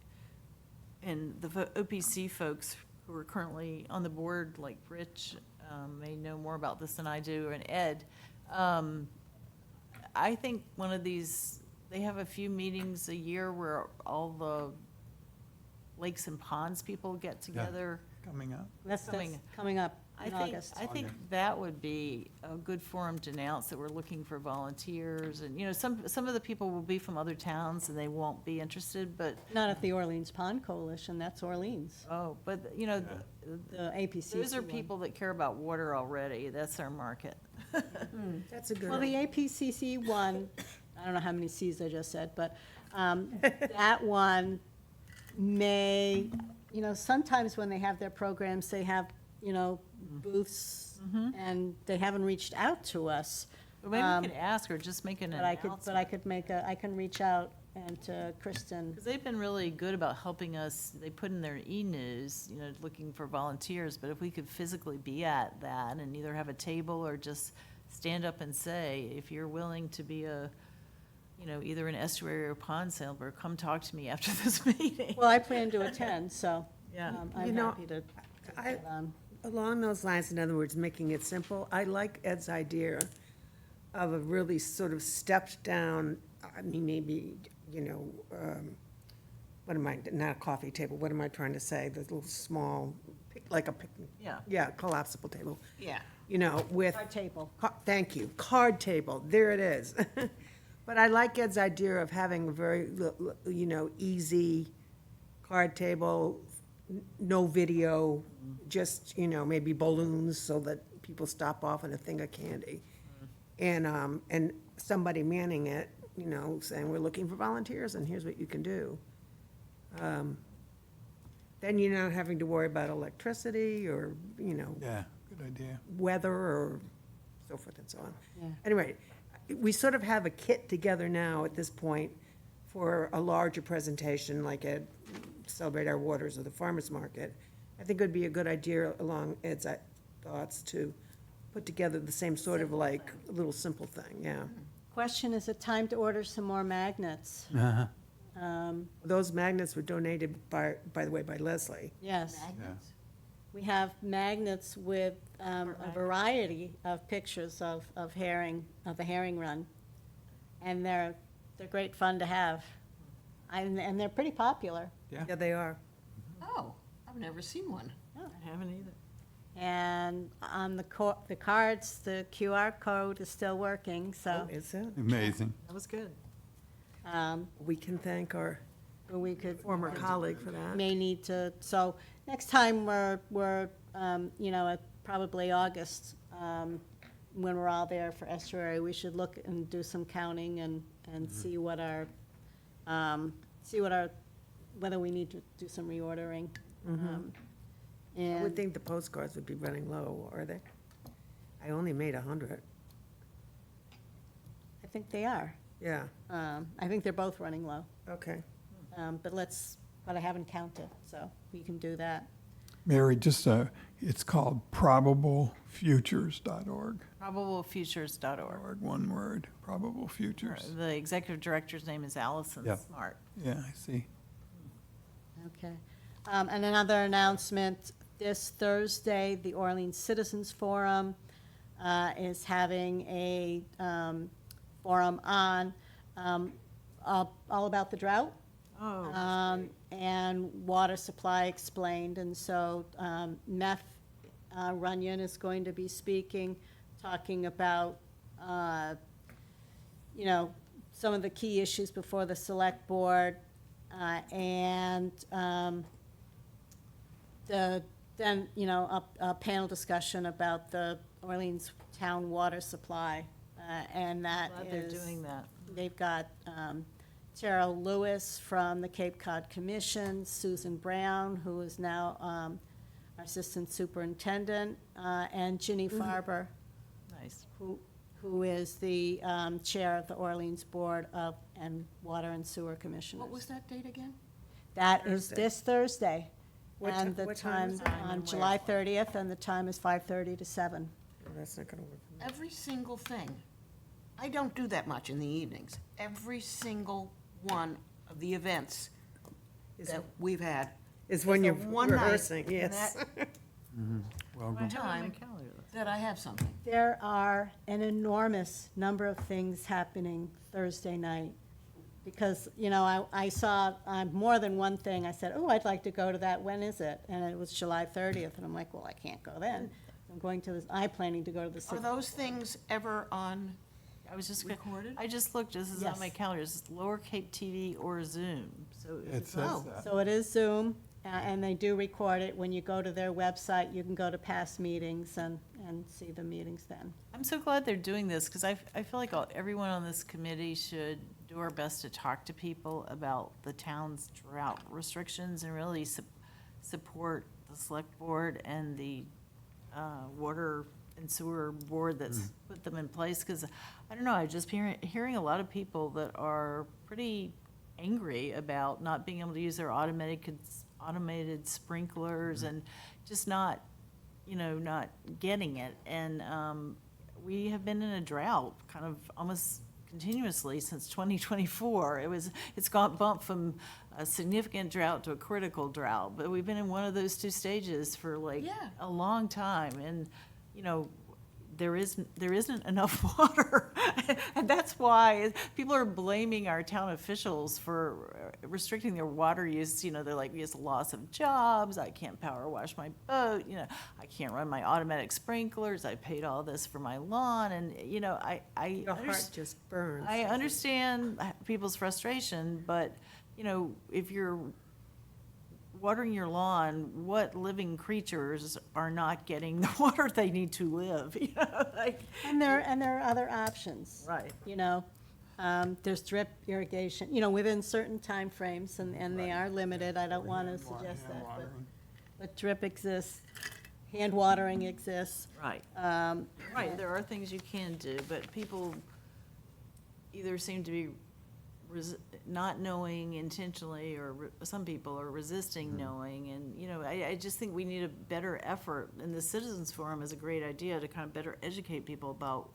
and the OPC folks who are currently on the board, like Rich, may know more about this than I do, and Ed, I think one of these, they have a few meetings a year where all the lakes and ponds people get together. Coming up. That's coming up in August. I think that would be a good forum to announce that we're looking for volunteers, and, some of the people will be from other towns and they won't be interested, but, Not at the Orleans Pond Coalition, that's Orleans, but, the APCC those are one. people that care about water already, that's our market. That's a good Well, the APCC one, I don't know how many Cs I just said, but that one may, sometimes when they have their programs, they have, booths, and they haven't reached out to us. But maybe we could ask or just make an But I announcement. I can reach out and to Kristen. Because they've been really good about helping us, they put in their e-news, looking for volunteers, but if we could physically be at that and either have a table or just stand up and say, if you're willing to be either an estuary or pond sailor, come talk to me after this meeting. Well, I plan to attend, so Yeah. I'm happy to I- get on. Along those lines, in other words, making it simple, I like Ed's idea of a really sort of stepped down, maybe, what am I, not a coffee table, what am I trying to say? The little small, like a picnic. Yeah. Yeah, collapsible table, Yeah. with. Our table. Thank you, card table, there it is. But I like Ed's idea of having a very, easy card table, no video, just, maybe balloons so that people stop off and a thing of candy. And somebody manning it, saying, we're looking for volunteers and here's what you can do. Then you're not having to worry about electricity or, Yeah, good idea. weather or so forth and so on. Yeah. Anyway, we sort of have a kit together now at this point for a larger presentation, like at Celebrate Our Waters or the Farmers Market. I think it would be a good idea along Ed's thoughts to put together the same sort of like little simple thing, yeah. Question, is it time to order some more magnets? Those magnets were donated by the way, by Leslie. Yes. Magnets? We have magnets with a variety of pictures of herring, of the herring run. And they're great fun to have. And they're pretty popular. Yeah, they are. Oh, I've never seen one. I haven't either. And on the cards, the QR code is still working, so Is it? Amazing. That was good. We can thank our we could. former colleague for that. May need to, so next time we're at probably August, when we're all there for estuary, we should look and do some counting and see what our, whether we need to do some reordering. I would And think the postcards would be running low, are they? I only made 100. I think they are. Yeah, I think they're both running low. okay. But I haven't counted, so we can do that. Mary, it's called probablefutures.org. Probablefutures.org. One word, Probable Futures. The executive director's name is Allison Yep. Smart. Yeah, I see. Okay. And another announcement, this Thursday, the Orleans Citizens Forum is having a forum on all about the drought. Oh, And water supply explained, and so Meth Runyon is going to be speaking, talking about, some of the key issues before the select board, and then, a panel discussion about the Orleans town water supply, and that glad they're is. doing that. They've got Terrell Lewis from the Cape Cod Commission, Susan Brown, who is now our Assistant Superintendent, and Ginny Farber, Nice. who is the Chair of the Orleans Board of Water and Sewer Commissioners. What was that date again? That is Thursday. this Thursday. What And ti- the what time is time it? on July 30th, and the time is 5:30 to 7. Oh, that's not gonna work. Every single thing. I don't do that much in the evenings. Every single one of the events Is- that we've had. Is when the you're one night rehearsing, yes. that- Well, I have it on my Time. calendar list. That I have something. There are an enormous number of things happening Thursday night. Because, I saw more than one thing. I said, oh, I'd like to go to that. When is it? And it was July 30th. And I'm like, well, I can't go then. I'm planning to go to the. Are those things ever on? I was just, Recorded? I just looked, this is on my Yes. calendar, it's Lower Cape TV or Zoom, so. if it it's on- says that. So it is Zoom, and they do record it. When you go to their website, you can go to past meetings and see the meetings then. I'm so glad they're doing this, because I feel like everyone on this committee should do our best to talk to people about the town's drought restrictions and really support the select board and the water and sewer board that's put them in place, because, I don't know, I just hearing a lot of people that are pretty angry about not being able to use their automated sprinklers and just not getting it. And we have been in a drought kind of almost continuously since 2024. It's gone bumped from a significant drought to a critical drought, but we've been in one of those two stages for Yeah. a long time. And, there isn't enough water. And that's why people are blaming our town officials for restricting their water use. They're like, it's a loss of jobs, I can't power wash my boat, I can't run my automatic sprinklers, I paid all this for my lawn, and, I Your heart just burns. I understand people's frustration, but, if you're watering your lawn, what living creatures are not getting the water they need to live? And there are other options. Right. There's drip irrigation, within certain timeframes, and they are limited. I don't want to suggest that, but drip exists, hand watering exists. Right. Right, there are things you can do, but people either seem to be not knowing intentionally, or some people are resisting knowing, and, I just think we need a better effort, and the Citizens Forum is a great idea to kind of better educate people about,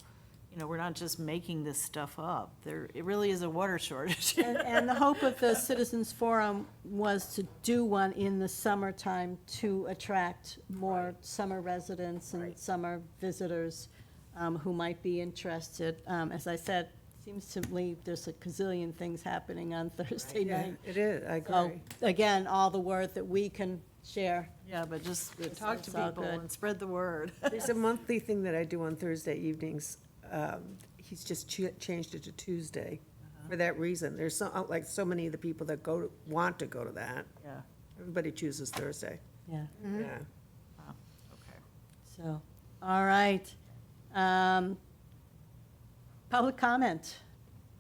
we're not just making this stuff up. It really is a water shortage. And the hope of the Citizens Forum was to do one in the summertime to attract more summer residents and summer visitors who might be interested. As I said, seems to me there's a gazillion things happening on Thursday Yeah, night. it is, I So, agree. again, all the word that we can share. Yeah, but just talk to it's all people good. and spread the word. There's a monthly thing that I do on Thursday evenings. He's just changed it to Tuesday for that reason. There's so many of the people that want to go to that. Yeah, Everybody chooses Thursday. Yeah, Yeah. okay. so, all right. Public comment?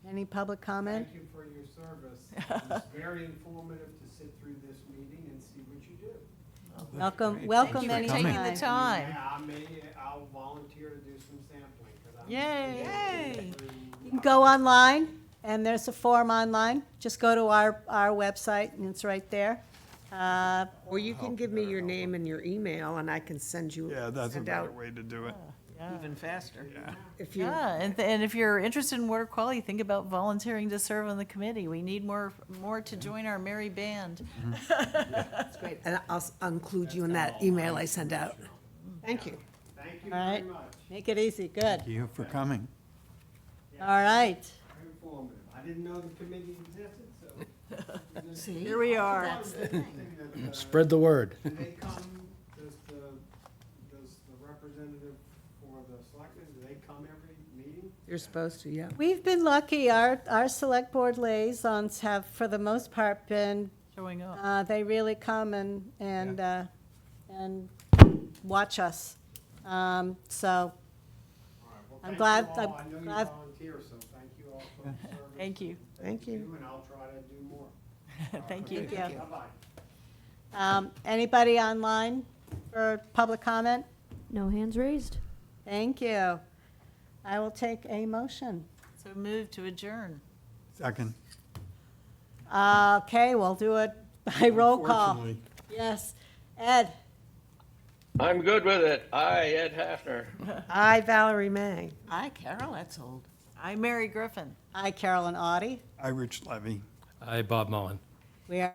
Any public comment? Thank you for your service. It's very informative to sit through this meeting and see what you do. Welcome, Great. welcome Thank you for taking anytime. the time. Yeah, I'll volunteer to do some sampling, 'cause I'm. Yay. You can go online, and there's a form online. Just go to our website, and it's right there. Or you can give me your name and your email, and I can send you, Yeah, that's a send better out, way to do it. Even faster. if you, Yeah, and if you're interested in water quality, think about volunteering to serve on the committee. We need more to join our merry band. great, and I'll include you in that email I send out. Thank you. Thank you All very right. much. Make it easy, good. Thank you for coming. All right. Very informative. I didn't know the committee existed, so. See? Here we are. That's the thing that, Spread the word. Do they come, does the representative for the selectmen, do they come every meeting? You're supposed to, yeah. We've been lucky. Our select board liaisons have, for the most part, been, Showing up. they really come and watch us. So All right, well, I'm thank glad- you all. I'm I know you glad- volunteer, so thank you all for the service. Thank you. Thank you. And I'll try to do more. Thank you. Thank you. Bye-bye. Anybody online for public comment? No hands raised. Thank you. I will take a motion. So move to adjourn. Second. Okay, we'll do it by roll call. Unfortunately. Yes. Ed? I'm good with it. Aye, Ed Hafner. I, Valerie May. Hi, Carol, that's old. I'm Mary Griffin. Hi, Carolyn Audie. I, Rich Levy. Hi, Bob Mullen. We are